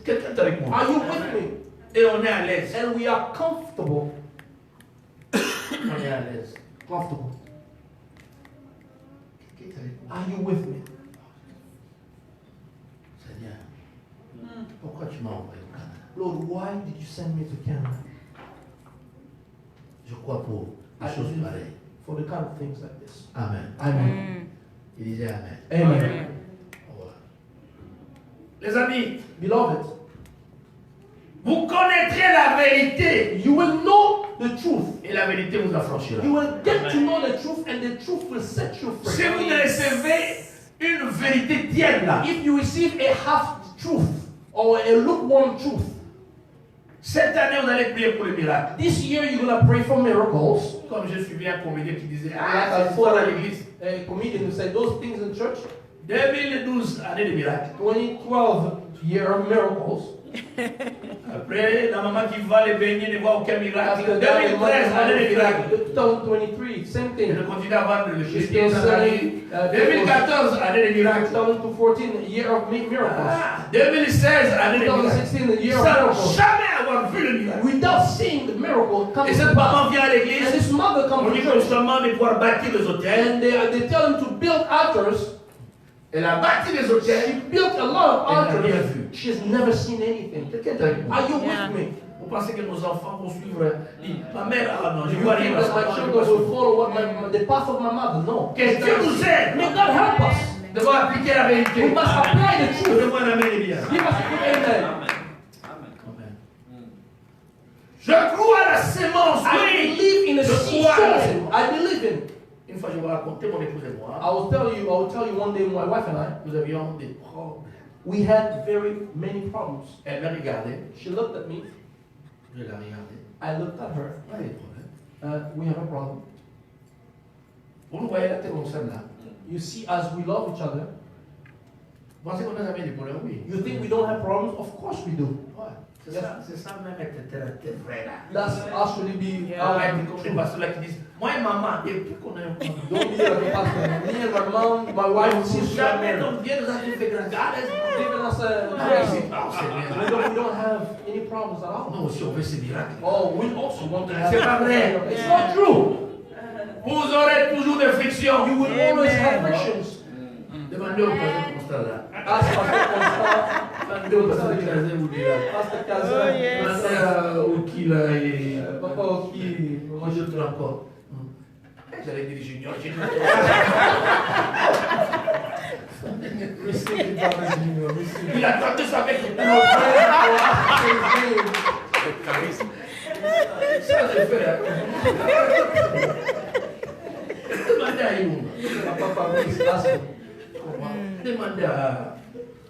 Quelqu'un est avec moi. Are you with me? Et on est à l'aise. And we are comfortable. On est à l'aise. Comfortable. Quelqu'un est avec moi. Are you with me? Seigneur, pourquoi tu m'as envoyé au Canada? Lord, why did you send me to Canada? Je crois pour des I choses believe pareilles. for the kind of things like this. Amen. Amen. Il disait Amen. Amen. Voilà. Les amis, Beloved, vous connaîtrez la vérité you will know the truth. et la vérité vous affranchira. You will get to know the truth and the truth will set you free. Si vous recevez une vérité tiède là, If you receive a half truth or a lukewarm truth, cette année vous allez prier pour les miracles. this year you're going to pray for miracles. Comme j'ai suivi un comédien qui disait, Like ah, I c'est fort à saw l'église. a comedian who said those things in church. 2012, année de miracles. 2012 year of miracles. Après, la maman qui va les baigner ne voit aucun miracle. After that, the mother 2013, année des miracles. had 2023, same Et thing. je continue à vendre le She's chrétien still dans la selling, vie. 2014, année des miracles. 2014, year of miracles. 2016, année des miracles. 2016, the year of Sans miracles. jamais avoir vu le miracle. Without seeing the miracle come Et to cette pass. maman vient à And l'église. this mother On comes dit to church. constamment de pouvoir bâtir les hôtels. And they tell him to build altars. Elle a bâti les She hôtels. built a lot of Elle n'a rien altars. vu. She has never seen anything. Quelqu'un est avec moi? Are you Yeah. with me? Vous pensez que nos enfants vont suivre ma mère? Ah non, je You vois think rien. that my children will follow what the path of my mother? No. Que Dieu nous aide. May God help us. Nous devons appliquer la vérité. We must apply the truth. Donnez-moi un amen et bien. Give us a good amen. Amen. Je crois à la sémence. I Oui. believe in a Je seed crois. sown. I believe in. Une fois, je vais raconter mon épouse et moi. I will tell you one day, my wife and I, Nous avions des problèmes. we had very many problems. Elle m'a regardé. She looked at me. Je l'ai regardé. I looked at her. Pas de problème. We have a problem. Vous nous voyez là, tel qu'on s'aime là. You see, as we love each other, Vous pensez qu'on n'a jamais des problèmes? Oui. you think we don't have problems? Of course we do. Ouais. C'est ça même être vrai là. That's actually be Ah ouais, comme les pasteurs là qui disent, moi et maman, depuis qu'on est ensemble, Don't be like a pastor. Me and my mom, my wife, si since we got jamais married, donc Dieu nous a fait grâce, giving us a Ah, grace. c'est pas, c'est We bien. don't have any problems at all. Nous aussi on veut ces miracles. Oh, we also want to have. C'est pas vrai. It's not true. Vous aurez toujours des frictions. You will always have frictions. Demandez au pasteur Constant là. Ask Pastor Constant. Demandez au pasteur Kazé ou là. Pastor Oh, Kaza. yes. Demandez au qui là et. Papa Oki. Moi je te encore. J'allais dire junior. Receive it, Brother Junior. Receive it. Il a tenté ça avec nous. Ça j'ai fait. Demandez à Youm. Papa Fabrice, ask him. Demandez à.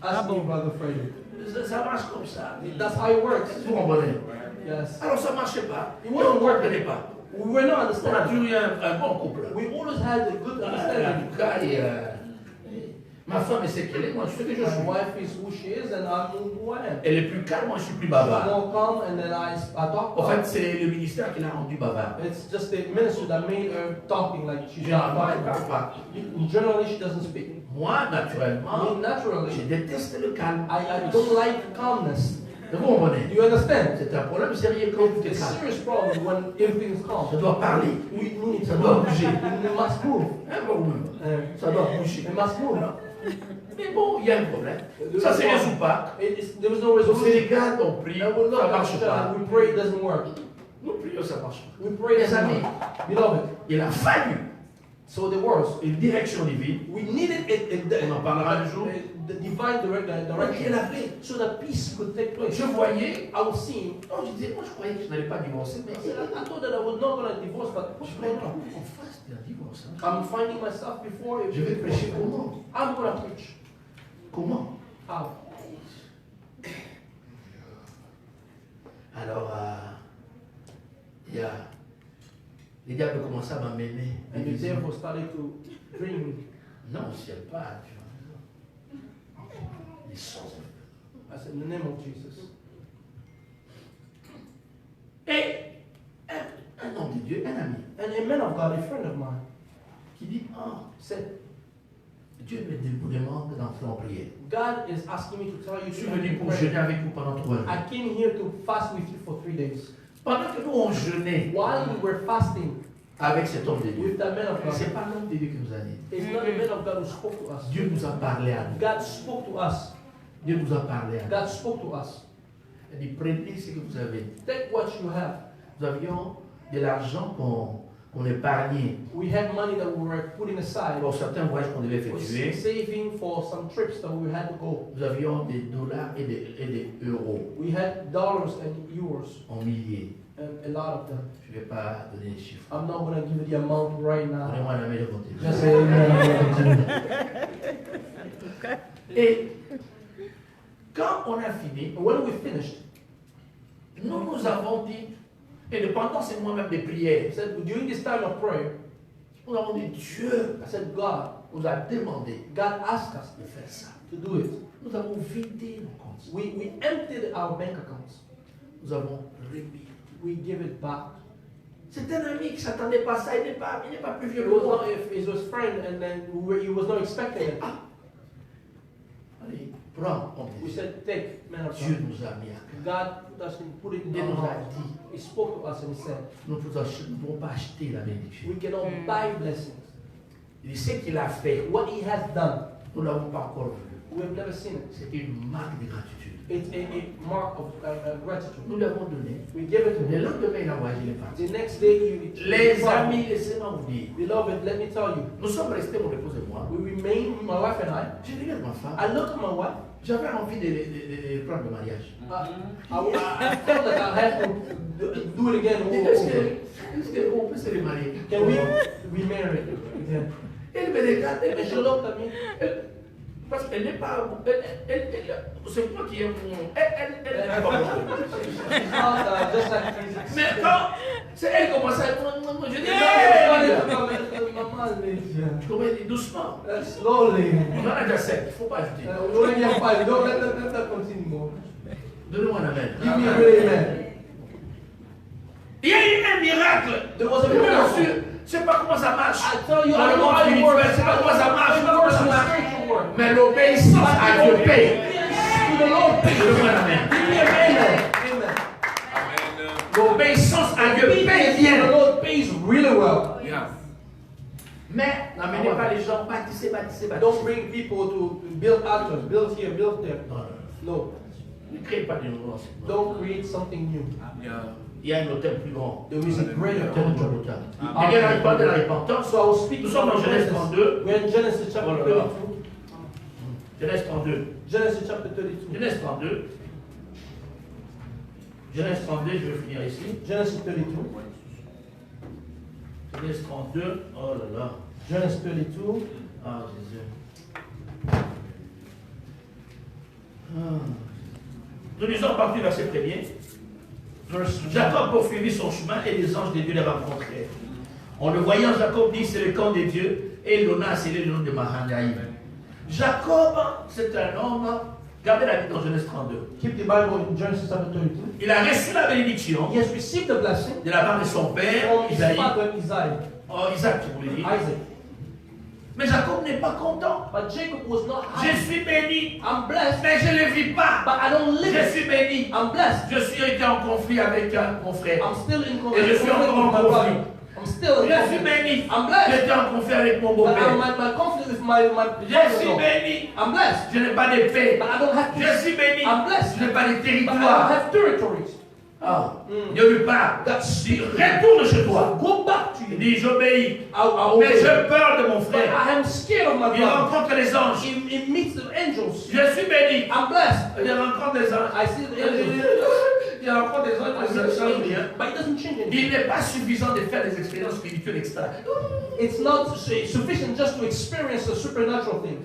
Ask me, Brother Freddy. Ça marche comme ça. That's how it works. Vous comprenez? Yes. Alors ça ne marchait pas. It wouldn't work. Ne comprenez pas. We were not On a understanding. toujours eu un bon couple. We always had a good En understanding. tout cas, ma femme est ce qu'elle est, moi je sais que je My suis. wife is who she is, and I'm who I am. Elle est plus calme, moi je suis plus She's bavard. more calm, and then I talk. En fait, c'est le ministère qui l'a rendu bavard. It's just the minister that made her talking like she's not Généralement, elle ne fine. parle pas. Generally, she doesn't speak. Moi, Me, naturellement, je naturally, déteste le calme. I don't like calmness. Vous comprenez? Do you understand? C'est un problème sérieux quand vous êtes It's a calme. serious problem when everything is Ça calm. doit parler. We need Ça to doit move. bouger. We must move. Hein, vous-même. Ça doit bouger. We must move. Mais bon, il y a un problème. Ça se résout pas. There was no Au resolution. Sénégal, on prie, I will ça not marche pas. understand. We pray, it doesn't work. Nous prions, ça marche pas. We pray, it Mes doesn't amis, work. Beloved, il a fallu so the words. une direction divine. We needed On en parlera un jour. the divine direction so that peace could take place. Je voyais, I was seeing. oh, je disais, moi je croyais que je n'allais pas divorcer, mais I thought that I was not going to divorce, but je voulais pas qu'on fasse un divorce. Hein. I'm finding myself before. Je vais prêcher comment? I'm going to preach. Comment? How? Alors, il y a. Les diables commencent à m'amener. And the devil started to bring. Non, si elle part, tu vois. Les sons. I said, in the name of Jesus. Et un homme de Dieu, un ami, And a man of God, a friend of mine, qui dit, ah, said, Dieu me demande d'entrer en prière. God is asking me to tell you Je suis to venu pour pray. jeûner avec vous pendant 3 jours. I came here to fast with you for 3 days. Pendant que nous on jeûnait While we were fasting avec cet homme de Dieu, with that man of c'est God, pas l'homme de Dieu qui nous a dit. it's not the man of God who spoke to us. Dieu nous a parlé à nous. God spoke to us. Dieu nous a parlé à nous. God spoke to us. Il dit, prenez ce que vous avez. Take what you have. Nous avions de l'argent qu'on épargnait We had money that we were putting aside pour certains voyages qu'on devait for effectuer. saving for some trips that we had to go. Nous avions des dollars et des euros We had dollars and euros, en milliers. and a lot of them. Je ne vais pas donner les chiffres. I'm not going to give you the amount right now. Donnez-moi la main de côté. Just say amen. Et quand on a fini, And when we finished, nous avons dit, et pendant ces mois même de prière, I said, during this time of prayer, nous avons dit, Dieu I said, God nous a demandé God asked us de faire ça. to do it. Nous avons vidé nos comptes. We emptied our bank accounts. nous avons remis. We give it back. C'est un ami qui ne s'attendait pas à ça, il n'est pas plus vieux It que was moi. not if it was friend and then he was not expecting it. Allez, prends, on We dit. said, take, man of Dieu God. nous a mis à cœur. God put us in, put it in Il our nous a heart. dit, He spoke to us and he said, nous ne pouvons pas acheter la bénédiction. we cannot buy blessings. Il dit, ce qu'il a fait, What he has done, nous ne l'avons pas encore vu. we have never seen it. C'est une marque de gratitude. It's a mark of gratitude. Nous l'avons donné. We give it to Le him. lendemain, il a voyagé les parties. The next day, he Les amis, laissez-moi vous dire. beloved, let me tell you, Nous sommes restés, mon épouse et moi. we remain, my wife and I. J'ai regardé ma femme. I looked at my wife. J'avais envie de prendre le mariage. I felt that I had to do it again all over. Est-ce qu'on peut se remarier? Can we remarry again? Elle me regarde, elle me And she looked at me. parce qu'elle n'est pas. C'est moi qui aime mon. Elle n'est pas mon. It's not just like physics. Mais quand c'est elle qui commence à. Je dis, tu comprends, doucement. Slowly. On en a déjà 7, il ne faut pas ajouter. We only have 5. Don't let that continue more. Donnez-moi un amen. Give me a great amen. Il y a eu un miracle. There was a Je miracle. ne sais pas comment ça marche. I tell you, Dans I le know monde how it spirituel, works. je ne sais pas comment ça marche. Je ne sais pas comment ça marche. Spiritual work. Mais l'obéissance à Dieu paye. To the Lord. Donnez-moi un amen. Give me a amen. Amen. L'obéissance à Dieu paye The bien. Lord pays really well. Mais n'amenez pas les gens bâtissez. Don't bring people to build altars, build here, build there. Non. No. Ne créez pas de nouveaux. Don't create something new. Il y a un hôtel plus grand. There is a greater Hôtel altar. de Jonathan. Il y a la réponse de la repentance. So I will speak Nous sommes en Genèse 32. We're in Genesis chapter Oh là là. 32. Genèse 32. Genesis chapter 32. Genèse 32. Genèse 32, je vais finir ici. Genesis 32. Genèse 32. Oh là là. Genesis 32. Ah, Jésus. Nous lisons à partir du verset 1er. Jacob poursuivit son chemin et les anges de Dieu les rencontrèrent. En le voyant, Jacob dit, c'est le camp de Dieu, et il donna à sceller le nom de Mahanaïm. Jacob, c'est un homme, gardez la Bible dans Genèse 32. Keep the Bible in Genesis chapter 32. Il a reçu la bénédiction He has received the blessing de la part de son père, from his Isaïe, father Isaac. Isaac, tu voulais dire. Isaac. Mais Jacob n'est pas content. But Jacob was not Je happy. suis béni, I'm blessed, mais je ne le vis pas. but I don't live Je it. suis béni. I'm blessed. Je suis été en conflit avec mon frère. I'm still in Et je suis encore en conflict with my conflit. brother. I'm still in Je suis conflict. béni. I'm blessed. J'étais en conflit avec mon But beau-père. my conflict with my Je suis brother-in-law. béni. I'm blessed. Je n'ai pas de paix. But I don't have Je peace. suis béni. I'm blessed. Je n'ai pas de But I don't territoire. have territories. Ah, Dieu lui parle. Dis, retourne chez toi. Go back to Il you. dit, j'obéis. I'll Mais obey. j'ai peur de mon But frère. I am scared of my Il brother. rencontre les anges. He meets the angels. Je suis béni. I'm blessed. Il rencontre les anges. I see the angels. Il rencontre des anges. Ça ne change rien. But it doesn't change anything. Il n'est pas suffisant de faire des expériences spirituelles extra. It's not sufficient just to experience the supernatural things.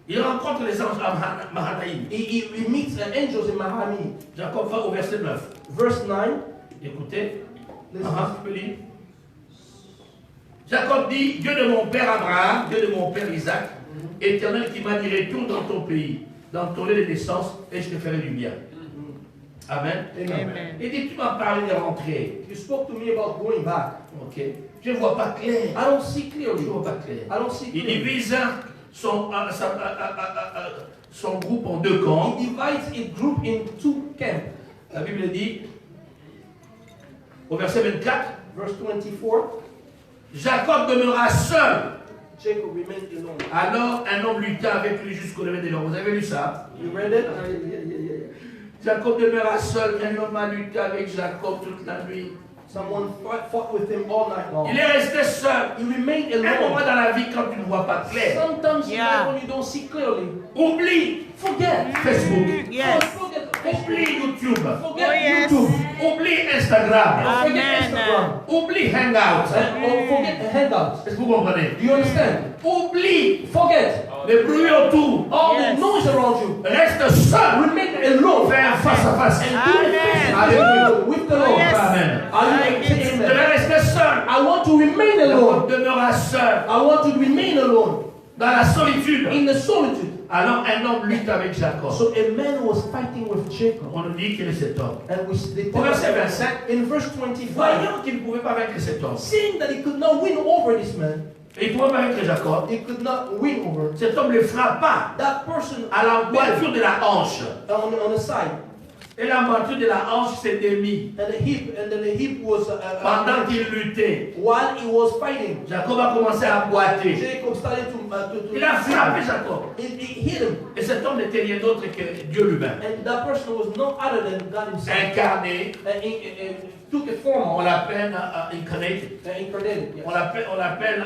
Il rencontre les anges à Mahanaïm. He meets the angels in Mahami. Jacob va au verset 9. Verse 9. Écoutez. Listen. Tu peux lire. Jacob dit, Dieu de mon père Abraham, Dieu de mon père Isaac, Éternel qui m'a dit, retourne dans ton pays, dans ton lieu de naissance, et je te ferai du bien. Amen. Amen. Il dit, tu m'as parlé de rentrer. You spoke to me about going back. Ok. Je ne vois pas clair. I don't see Je clearly. ne vois pas clair. I don't see Il clearly. divise son groupe en deux camps. He divides a group in two camps. La Bible dit, au verset 24, Verse 24. Jacob demeura seul. Jacob remained alone. Alors un homme lutta avec lui jusqu'au lever des lamps. Vous avez lu ça? You read it? Jacob demeura seul. Un homme a lutté avec Jacob toute la nuit. Someone fought with him all night long. Il est resté seul. He remained Un moment alone. dans la vie, quand tu ne vois pas clair, Sometimes in Yeah. life when you don't see clearly, oublie forget. Facebook, Yes. Forget oublie Facebook. YouTube, Forget Oh, yes. YouTube. oublie Instagram, Forget Amen. Instagram. oublie Hangout. Or forget handouts. Est-ce que vous comprenez? Do you understand? Oublie Forget le bruit autour. all Yes. the noise around you. Reste seul. Remain alone. Faire face à face. And do it face to Alléluia. face with the Lord. Yes. Amen. Are you I say Je amen? vais rester seul. I want to remain alone. Jacob demeura seul I want to remain alone dans la solitude. in the solitude. Alors un homme lutte avec Jacob. So a man was fighting with Jacob. On nous dit qu'il est cet homme. And they Au verset 25, in verse 25, voyant qu'il ne pouvait pas vaincre cet homme, seeing that he could not win over this man, et il ne pouvait pas vaincre Jacob, he could not win over cet homme le frappa that person à l'emboîture de la hanche. on the side. Et l'emboîture de la hanche s'est démise And the hip was pendant qu'il luttait. while he was fighting. Jacob a commencé à boiter. Jacob started to Il a frappé Jacob. He hit him, Et cet homme n'était rien d'autre que Dieu lui-même. and that person was no other than God Himself. Incarné, And he took a form on l'appelle incarnated. incarnated. On Yes. l'appelle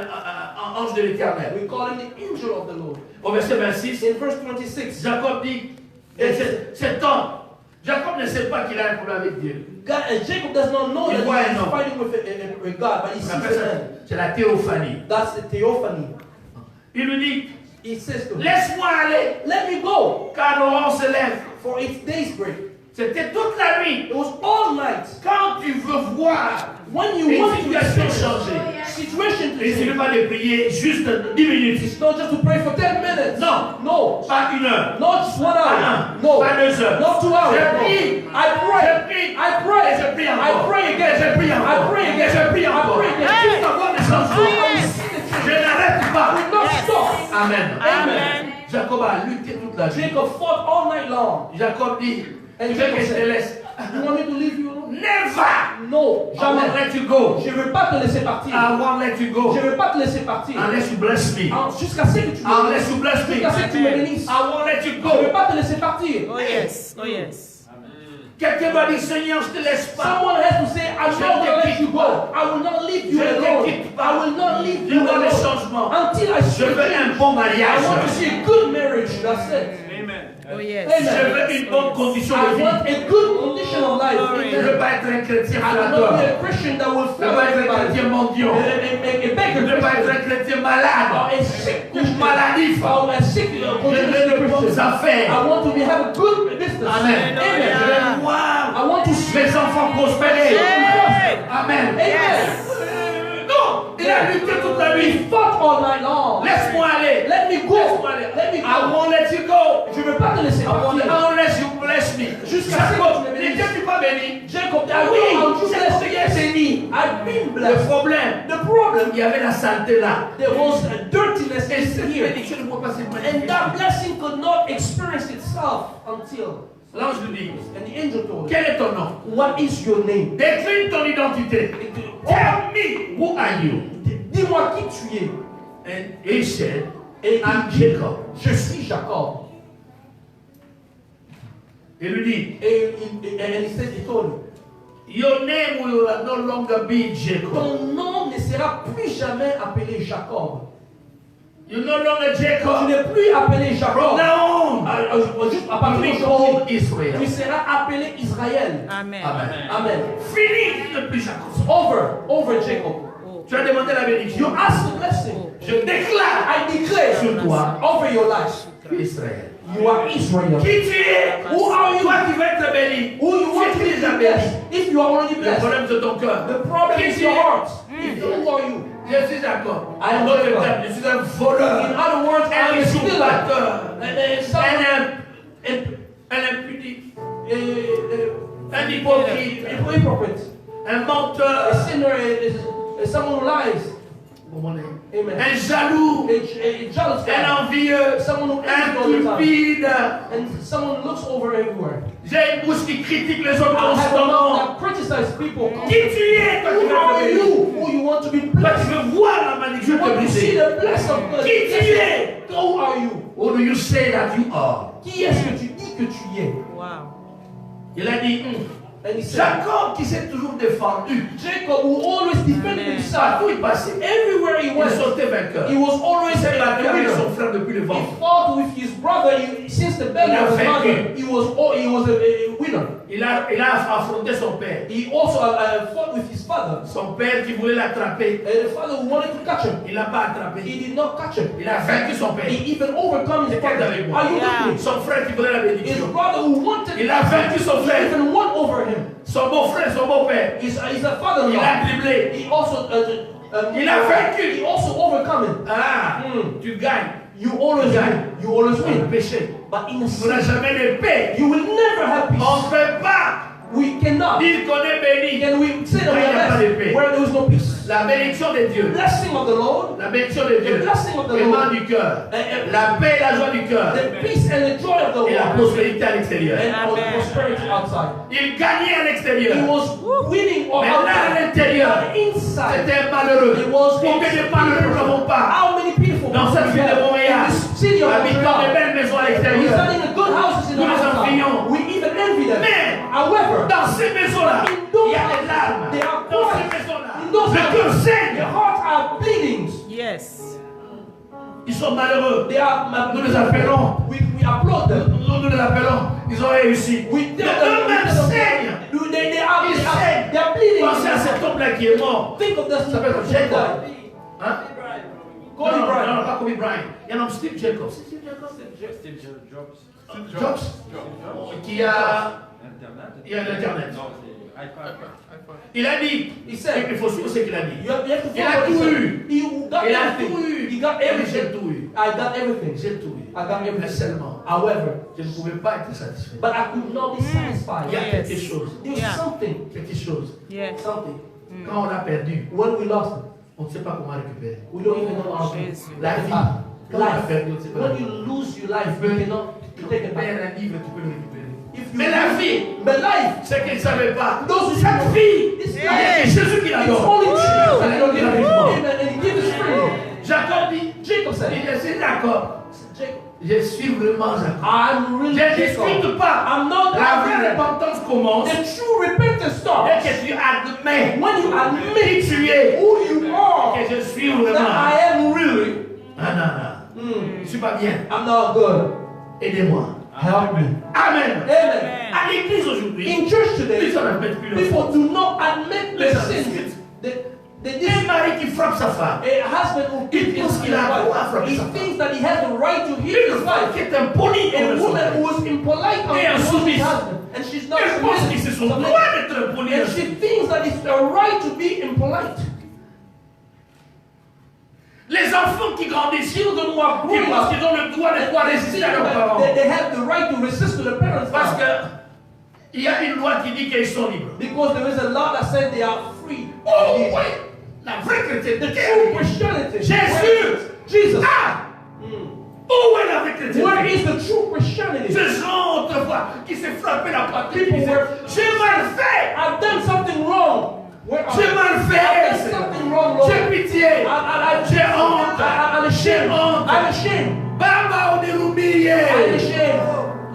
ange de l'éternel. We call him the angel of the Lord. Au verset 26, In verse 26, Jacob dit, et cet homme, Jacob ne sait pas qu'il a un problème avec Dieu. Jacob does not know Il that voit un he's homme. fighting with a God, but he On sees appelle a man. ça, c'est la théophanie. That's the theophany. Il lui dit, He says to him, laisse-moi aller, let me go, car l'aurore se lève. for it's daybreak. C'était toute la nuit. It was all night. Quand tu veux voir When you une want to situation experience changer, situation to il ne suffit change, pas de prier juste 10 minutes. it's not just to pray for 10 minutes. Non. No. Pas 1 heure. Not just 1 hour. No. Pas 2 heures. Not 2 hours. Je prie. I pray. Je prie. I pray. Et je prie I encore. pray again. Et je prie encore. I pray again. Et je prie encore. I pray again. Jusqu'à voir des changements. Je n'arrête I pas. will not stop. Amen. Amen. Jacob a lutté toute la nuit. Jacob fought all night long. Jacob dit, And tu veux Jacob que je te said, laisse? You want me to leave you alone? Never. No. I won't Jamais. let you go. Je ne veux pas te laisser partir. I won't let you go. Je ne veux pas te laisser partir. Unless you bless me. Jusqu'à ce que tu me Unless you bless me. Jusqu'à ce que tu me bénisses. I won't let you Je ne veux go. pas te laisser partir. Oh yes. Oh yes. Quelqu'un va dire, Seigneur, je te laisse pas. Someone has to say, I'm Je not going to te let you quitte go. pas. I will not leave you Je te alone. quitte pas. I will not leave Je you veux les alone. changements. Until I see Je veux un bon I mariage. want to see a good marriage. That's it. Oh yes. Je veux une bonne condition I de vie. want a good condition of life. Glory. Je ne veux pas être un chrétien I will not flatteur. be a Christian that will Je ne veux fail pas être un everybody. chrétien mendiant. A Je beggar ne veux pas être Christian. un chrétien Or malade. a sick Ou Christian. maladif. Or a sick Je veux de bonnes Christian. affaires. I want to have a good business. Amen. Je Amen. veux voir I want to see. mes enfants prospérer. Hey. Amen. Amen. Non, il a lutté toute la He nuit. fought all night long. Laisse-moi aller. Let me go. Laisse-moi aller. Let me I go. won't let you go. Je ne veux pas te laisser partir. Unless you bless me. Jusqu'à ce que Jacob, tu me bénisses. n'étais-tu pas béni? Jacob, Ah oui, Jacob Jacob est béni. I've been Le blessed. problème, The problem, il y avait la saleté là. there was a dirtiness Et cette here. bénédiction ne pouvait pas se And that blessing could not experience itself until. L'ange lui dit, And the angel told him, quel est ton nom? what is your name? Décris ton identité. Tell me, who are you? Dis-moi qui tu es. And he said, Et I'm il dit, Jacob. je suis Jacob. Il lui dit, And he told him, your name will no longer be Jacob. ton nom ne sera plus jamais appelé Jacob. You're no longer Tu Jacob. n'es plus appelé From Jacob. now Juste à on, partir you will be d'aujourd'hui, called Israel. tu seras appelé Israël. Amen. Amen. Amen. Fini, tu n'es plus Jacob. Over Jacob. Oh. Tu as demandé la You bénédiction. ask the blessing. Je déclare I declare sur toi, over your life, Israël. you are Israel. Qui tu es? Who are you? Toi qui vas être béni. Who you want to Tu es be déjà béni. blessed? If you are already Le blessed, problème c'est ton cœur. the problem Qui is tu your es? heart. Who are you? Je suis Jacob. I am En d'autres Jacob. termes, je suis un voleur. In other words, I Un am still usurpateur. a Un impudique. Un hypocrite. hypocrite, Un a menteur. sinner, someone who lies. Amen. Un jaloux. A jealous Un guy, envieux. someone who Un envies all the time, cupide. and someone looks over everywhere. J'ai une bouche qui critique les autres I have a constamment. mouth that criticizes people. Qui tu es? Toi qui Who veux are être béni. you? Who you want to be Toi blessed? qui veux voir la malédiction You te want to see briser. the blessing of God. Qui tu es? Who are you? Who do you say that you are? Qui est-ce que tu dis que tu es? Wow. Il a dit, And he said, Jacob qui s'est toujours défendu. Jacob who always defended Amen. himself. Partout il passait. Everywhere he Il went, sortait vainqueur. he was always Il s'est a battu avec winner. son frère depuis le He ventre. fought with his brother since the belly Il a of his vaincu. mother. He was a winner. Il a affronté son père. He also fought with his father. Son père qui voulait l'attraper. And the father who wanted to catch him. Il l'a pas attrapé. He did not catch him. Il a vaincu son père. He even overcome his C'est quelqu'un father. avec moi. Are you Yeah. with me? Son frère qui voulait la His bénédiction. brother who wanted Il a vaincu son he frère. even won over him. Son beau frère, son beau père. He's a Il a father-in-law. dribblé. He also Il a vaincu. He also overcome him. Ah, tu gagnes. you always Le win. péché. But in a On n'a sin, jamais de paix. you will never have On peace. ne peut pas We cannot. dire qu'on est béni. Can we say that we Il n'y a pas are de blessed paix. where there is no peace? La bénédiction de Dieu. Blessing of the Lord, La bénédiction de Dieu. The blessing of the Émane Lord. du cœur. And La paix et la joie du cœur. the peace and the joy of the Et la Lord, prospérité à l'extérieur. and our Amen. prosperity outside. Il gagnait à l'extérieur. He was winning or Maintenant à outside. l'intérieur, But inside, c'était malheureux. it was Combien de malheureux nous n'avons pas? how many people Dans cette ville de Montréal, in this city of habitant de Montreal, belles maisons à we l'extérieur. stand in the good houses in the Nous les envions. outside. We even envy them. Mais However, dans ces maisons-là, in il those y a des houses, larmes. they are Dans ces crying. maisons-là, In those le cœur houses, saigne. their hearts are bleeding. Yes. Ils sont malheureux. They are. Nous les appelons. We applaud them. Nous les appelons. Ils ont réussi. We Mais tell them. eux-mêmes saignent. They are bleeding. Pensez à cet homme-là qui est mort. Think of this. Ça s'appelle Jacob. Hein? Kobe non, Bryant. non, pas Kobe Bryant. Il y a un homme Steve Jacobs. Steve Jobs. Jobs. Qui a Internet. il y a l'Internet. Non, c'est iPad. Il a dit, He said, il faut suivre ce qu'il a dit. you have to Il a follow tout what he eu. said. He got Il a everything. tout eu. He got J'ai everything. tout eu. I got everything. J'ai tout eu. I got Mais everything. seulement, However, je ne pouvais pas être satisfait. but I could not be satisfied. Il y a Yes. quelque chose. There's Yeah. something. Quelque chose. Yes. Something. Quand on l'a perdu, When we lost it, on ne sait pas comment récupérer. we don't even know how to. Jésus. La vie, quand on l'a perdu, on ne sait pas. When you lose your life, you cannot take it back. Père un livre, tu peux le récupérer. If you Mais la vie, but life, c'est qu'il ne savait pas. those who Cette vie, this il y life, a Jésus qui la it's donne. only Jesus that Elle can donne give it. gratuitement. Amen. And he gives it freely. Jacob dit, Jacob said, il dit, c'est d'accord. Jacob, Je suis vraiment Jacob. I'm really Je ne Jacob. discute pas. I'm not La vraie that. repentance commence The true repentance dès starts que tu admets when you admit qui tu es. who you are. Que je suis That vraiment. I am really. Ah non, non. Je ne suis pas bien. I'm not good. Aidez-moi. Help me. Amen. Amen. À l'église aujourd'hui, In church today, les gens n'admettent plus le people faute. do not admit Les their gens sins. discutent. This Un mari qui frappe sa femme. a husband who Il beats pense his qu'il a le droit à wife. frapper He sa femme. thinks that he has the right to hit Une his femme wife. qui est impolie A comme le woman soleil. who is impolite Et towards his insoumise. husband, and she's not Elle pense que c'est son submissive. droit d'être impoli. And she thinks that it's a right to be impolite. Les enfants qui grandissent, Children who are qui growing pensent up, qu'ils ont le droit de pouvoir they résister think à leurs that parents. they have the right to resist to the parents Parce now. que il y a une loi qui dit qu'ils sont libres. Because there is a law that says they are free. Oh oui, la vraie chrétienté. The true Christianity. Jésus. Jesus. Ah, où est la vraie chrétienté? Where is the true Christianity? Ce genre autrefois qui s'est frappé la poitrine, qui People disait, were, j'ai mal fait, I've done something wrong. Where are j'ai you? mal I've fait, done something wrong, Lord. j'ai pitié, j'ai honte, I'm j'ai ashamed. honte. I'm ashamed. Baba, on est I'm oublié. ashamed.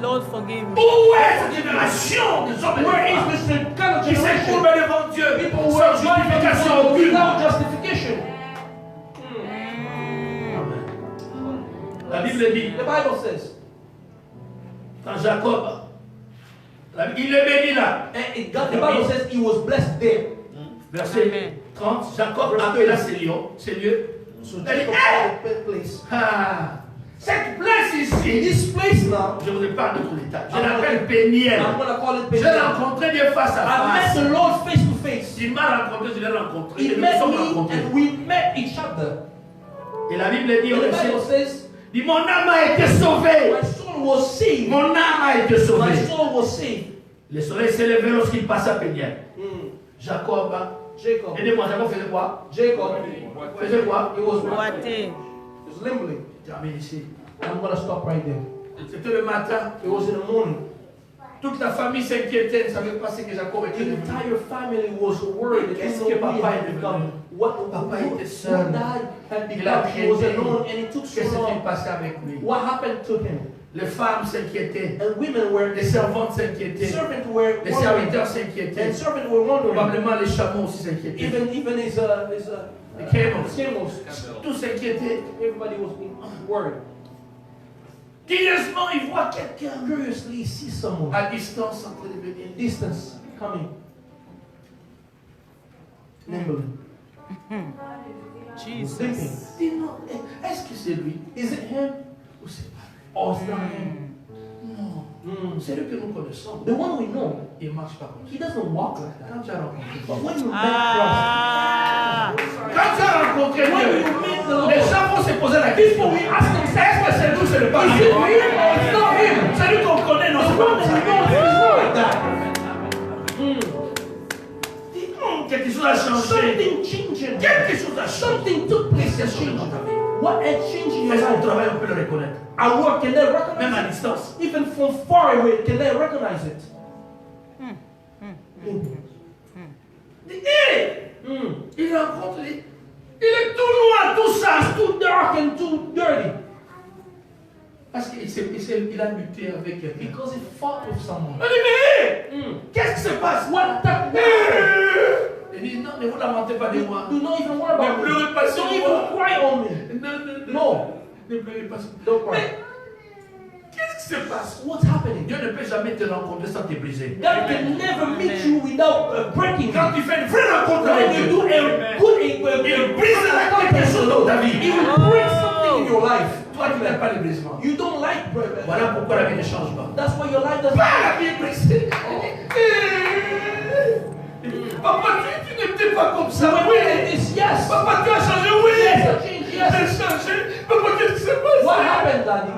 Lord, forgive me. Où est cette génération des hommes et Where des is femmes this kind of qui s'est generation? courbé devant Dieu People who sans are justification justification aucune? without justification. Amen. La Bible dit, The Bible says, quand Jacob, il est béni là. and the Bible says he was blessed there. Verset Amen. 30, Jacob appela ces lieux. So Elle dit, Jacob hey! found a place. Ah, cette place ici, This place now, je ne vous ai pas d'autres détails. Je l'appelle Péniel. I'm going to call it J'ai Bethel. rencontré Dieu face à I met face. the Lord face to face. Il m'a rencontré, je l'ai rencontré. He Et nous met nous sommes me rencontrés. and we met each other. Et la Bible dit, And au the verset, Bible says, dit, mon âme a été sauvée. my soul was saved. Mon âme a été My sauvée. soul was saved. Le soleil s'est levé lorsqu'il passe à Péniel. Jacob, Jacob. aidez-moi, Jacob faisait quoi? Jacob. Faisait quoi? He was Boité. limbling. Termine ici. I'm going to stop right there. C'était le matin. It was in the morning. Toute la famille s'inquiétait, ne savait pas ce que Jacob The était devenu. entire family was worried. They Qu'est-ce didn't que know what papa he est had devenu? become. What Papa who- était seul. what dad had Il a become. He was prié. alone and it took so Qu'est-ce qui long. passait avec lui? What happened to him? Les femmes s'inquiétaient. And women were, Les servantes s'inquiétaient. servants were Les wondering. serviteurs s'inquiétaient. And servants were wondering. Probablement les chameaux aussi s'inquiétaient. Even his Les camels. camels. Tous s'inquiétaient. Everybody was worried. Curieusement, ils voient quelqu'un Curiously, he sees someone à distance en train de venir. in distance coming. Nimbling. Jesus. Thinking, Dis non, est-ce que c'est lui is it him ou c'est pas lui? or it's not him? Non, c'est lui que nous connaissons. The one we know, Il ne marche pas comme ça. he doesn't walk like that. Quand tu as rencontré But when you met Ah. Quand tu as rencontré Christ, when Dieu, you meet the les Lord, gens vont se poser la people question. will ask themselves, que c'est nous, c'est le pas Is lui? it him or it's not him? C'est lui qu'on connaît, non? The C'est pas one that ça. he knows is not like that. Quelque chose a changé. Something changed. Quelque chose a changé. Something took place and changed. What had changed in your Est-ce qu'au life? travail, on peut le reconnaître? At work, can they Même recognize à it? distance. Even from far away, can they recognize it? Il rencontre les... Il est tout noir, tout sale. Too dark and too dirty. Parce qu'il a lutté avec quelqu'un. Because he fought with someone. Il dit, mais qu'est-ce qui se passe? What that Il dit, non, ne vous lamentez pas de moi. Do not even worry about Ne me. pleurez pas sur Don't moi. even cry on me. Non. No. Ne pleurez pas sur moi. Don't cry. Mais qu'est-ce qui se passe? What's happening? Dieu ne peut jamais te rencontrer sans te briser. God can never meet you without breaking Quand you. tu fais une vraie rencontre avec When you Dieu, do a good il brise quelque chose dans ta vie. He will break something in your life. Toi, tu n'aimes pas le brisement. You don't like bread. Voilà pourquoi la vie ne change pas. That's why your life doesn't. La vie est brisée. Papa, tu n'étais pas comme ça. When Oui. we did this, yes. Papa, tu as changé, oui. Yes, I changed, Tu yes. as changé. Papa, qu'est-ce qui se passe? What happened, Daddy?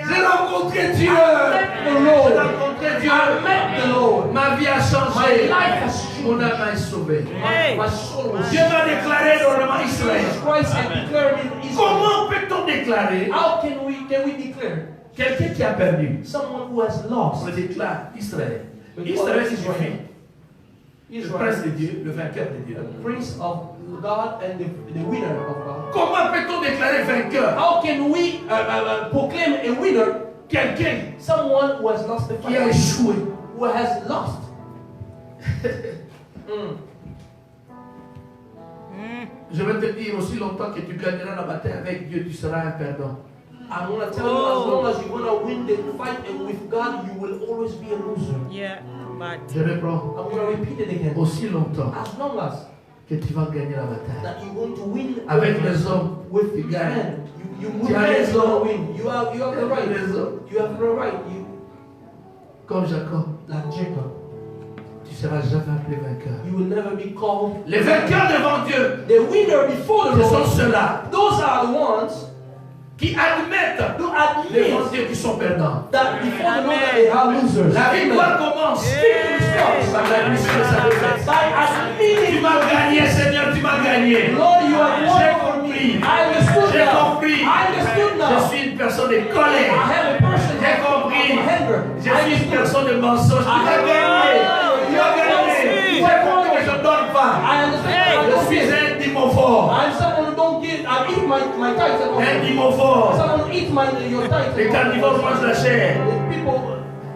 J'ai rencontré Dieu. I met the J'ai Lord. rencontré Dieu. I met the Lord. Ma vie a My changé. life has Mon changed. âme est sauvée. My soul was Dieu m'a déclaré dans le nom Israël. Jesus Christ and declared in Israel. Comment peut-on déclarer How can we declare quelqu'un qui a perdu? someone who has On lost? le déclare Israël. We Israël call signifie le Israel, prince de Dieu, le vainqueur de Dieu. the prince of God and the winner of God. Comment peut-on déclarer vainqueur? How can we proclaim a winner? Quelqu'un Someone who has lost the qui a fight, échoué. who has lost. Je vais te dire aussi longtemps que tu gagneras la bataille avec Dieu, tu seras un perdant. I'm gonna tell you, as long as you're gonna win the fight and with God, you will always be a loser. Yeah, but Je reprends. I'm gonna repeat it again. Aussi longtemps As long as que tu vas gagner la bataille. that you're going to win Avec les hommes, with tu gagnes. men, you Tu as men, raison. you're gonna win. You have the right. Les hommes, You have the right. You comme Jacob, like Jacob. tu seras jamais appelé vainqueur. You will never be called Les vainqueurs devant Dieu, the winner before the ce sont Lord. ceux-là Those are the ones qui admettent who devant admit Dieu qu'ils sont perdants. that before the Lord that they are losers. La victoire commence par l'admission de sa défaite. By Tu admitting, m'as gagné, Seigneur, tu m'as gagné. Lord, you have J'ai won for compris. me. I understood J'ai now. compris. I understood Je now. suis une personne de I colère. have a person J'ai compris. of anger. Je suis une personne de mensonge. Tu m'as gagné. Tu m'as gagné. J'ai compris que je ne donne pas. I understand. I Je don't suis give. un dimophore. I'm someone who don't give. I eat my tithes. Un dimophore. Someone who eats your tithes. Les carnivores mangent la chair. The people.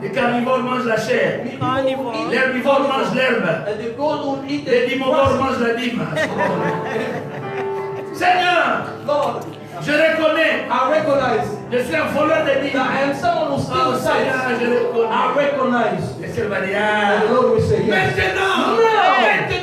Les carnivores mangent la chair. Carnivore. Les herbivores mangent l'herbe. And the people who eat Les the dimovores grass. mangent la dîme. Seigneur, Lord, je reconnais. I recognize Je suis un voleur de that dîmes. I am someone who Oh steals Seigneur, tithes. je I reconnais. recognize. Et c'est va dire, And the Lord will say, yes. maintenant,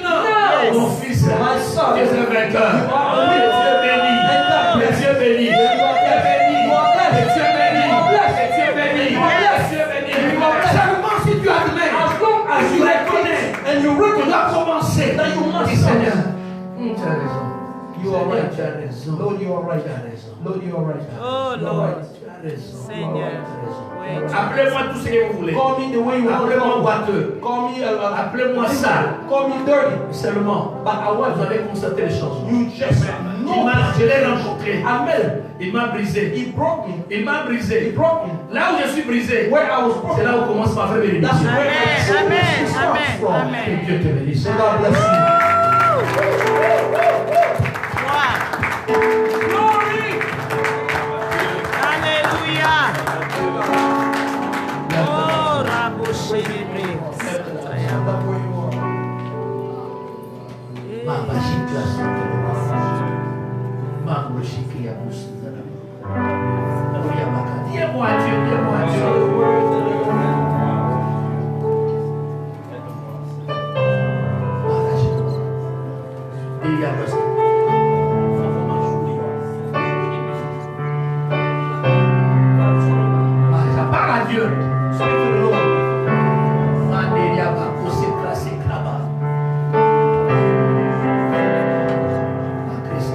Now, mon fils, my son, tu es un vainqueur. you are a Tu winner. es béni. And God bless Tu es béni. you. You are Tu es béni. You are blessed. Tu es béni. You are blessed. Tu es béni. You are blessed. Tu es béni. You are blessed. Seulement si tu admets, As long as tu you reconnais, and you tu recognize dois commencer. that you must Dis Seigneur, start. tu as raison. You are right. Tu as raison. Lord, you are right. Tu as raison. Lord, you are right. Oh, You are Lord. right. Tu as raison. Seigneur. Oui. Appelez-moi tout ce que vous voulez. Call me the way you want. Appelez-moi boiteux. Call me Appelez-moi sale. Call me dirty. Seulement, But I vous want allez constater les changements. you just know. Je l'ai rencontré. I met him. Il m'a brisé. He broke me. Il m'a He brisé. broke me. Là où je suis brisé, Where I was c'est broken. là où commence ma vraie bénédiction. That's where Amen, my true amen, blessing starts amen, from. amen. Que Dieu te bénisse. May God bless you. Wow. Glory. Hallelujah. Oh, Rabo Shiribre. Stand up where you are. Mama shikla sotelo. Mama shikya musdara. Alléluia maka. Dis-moi Dieu, dis-moi Say Dieu. the words that you know. Mama shikla. Il y a besoin. Parle à Dieu. Speak to the Lord. Manderia va kosekra sekraba. Ma Christ.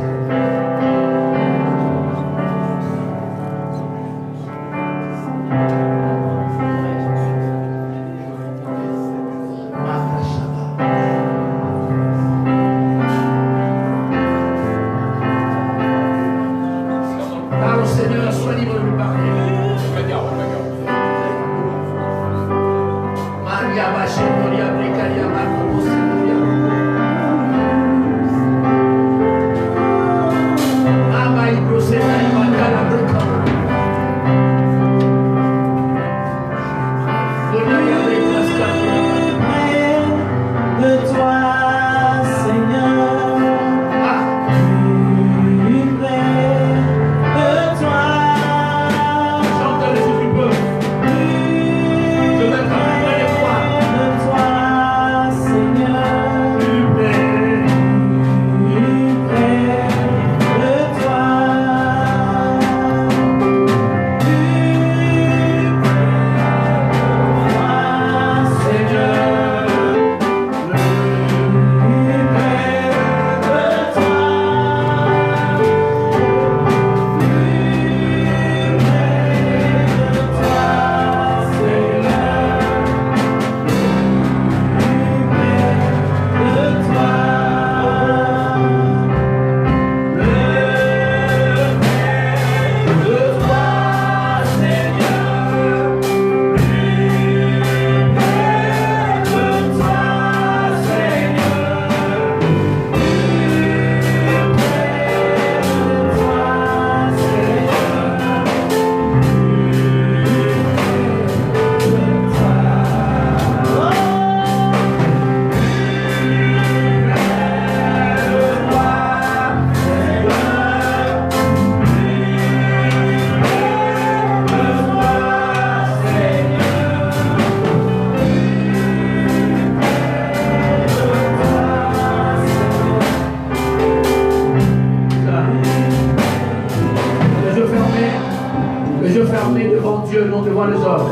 yeux, non devant les hommes.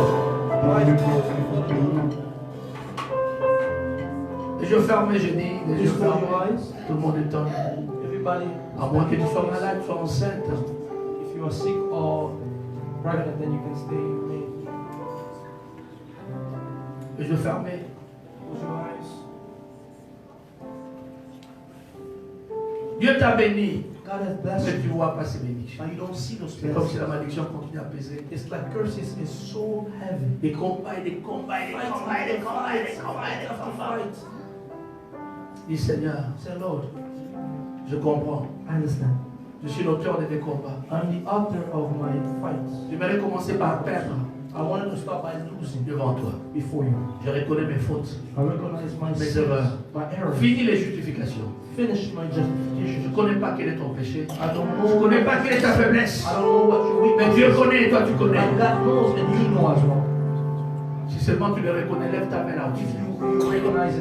Les yeux fermés, je dis. Les yeux Just close fermés. your eyes. Tout le monde est en. Everybody, À moins que tu sois malade, sois enceinte. if you are sick or pregnant, then you can stay. Remain. Les yeux fermés. Close your eyes. Dieu t'a béni. God has Mais blessed tu you, ne vois pas ces bénédictions. but you don't see those C'est comme si blessings. la malédiction continue à peser. It's like curses is so heavy. Des combats et des combats et des combats et des combats et des combats et des combats. Fight. Dis Seigneur, Say, Lord, je comprends. I understand. Je suis l'auteur de mes combats. I'm the author of my fights. J'aimerais commencer par perdre I wanted to start by losing devant toi. before you. Je reconnais mes fautes, I recognize my mes sins, erreurs. my errors. Fini les justifications. Finish my Je ne justification. connais pas quel est ton péché. I don't Je ne know. connais pas quelle est ta faiblesse. I don't know what your Mais weakness Dieu is. connaît et toi tu connais. But God knows and you know as well. Si seulement tu le reconnais, lève ta main là. If you recognize it,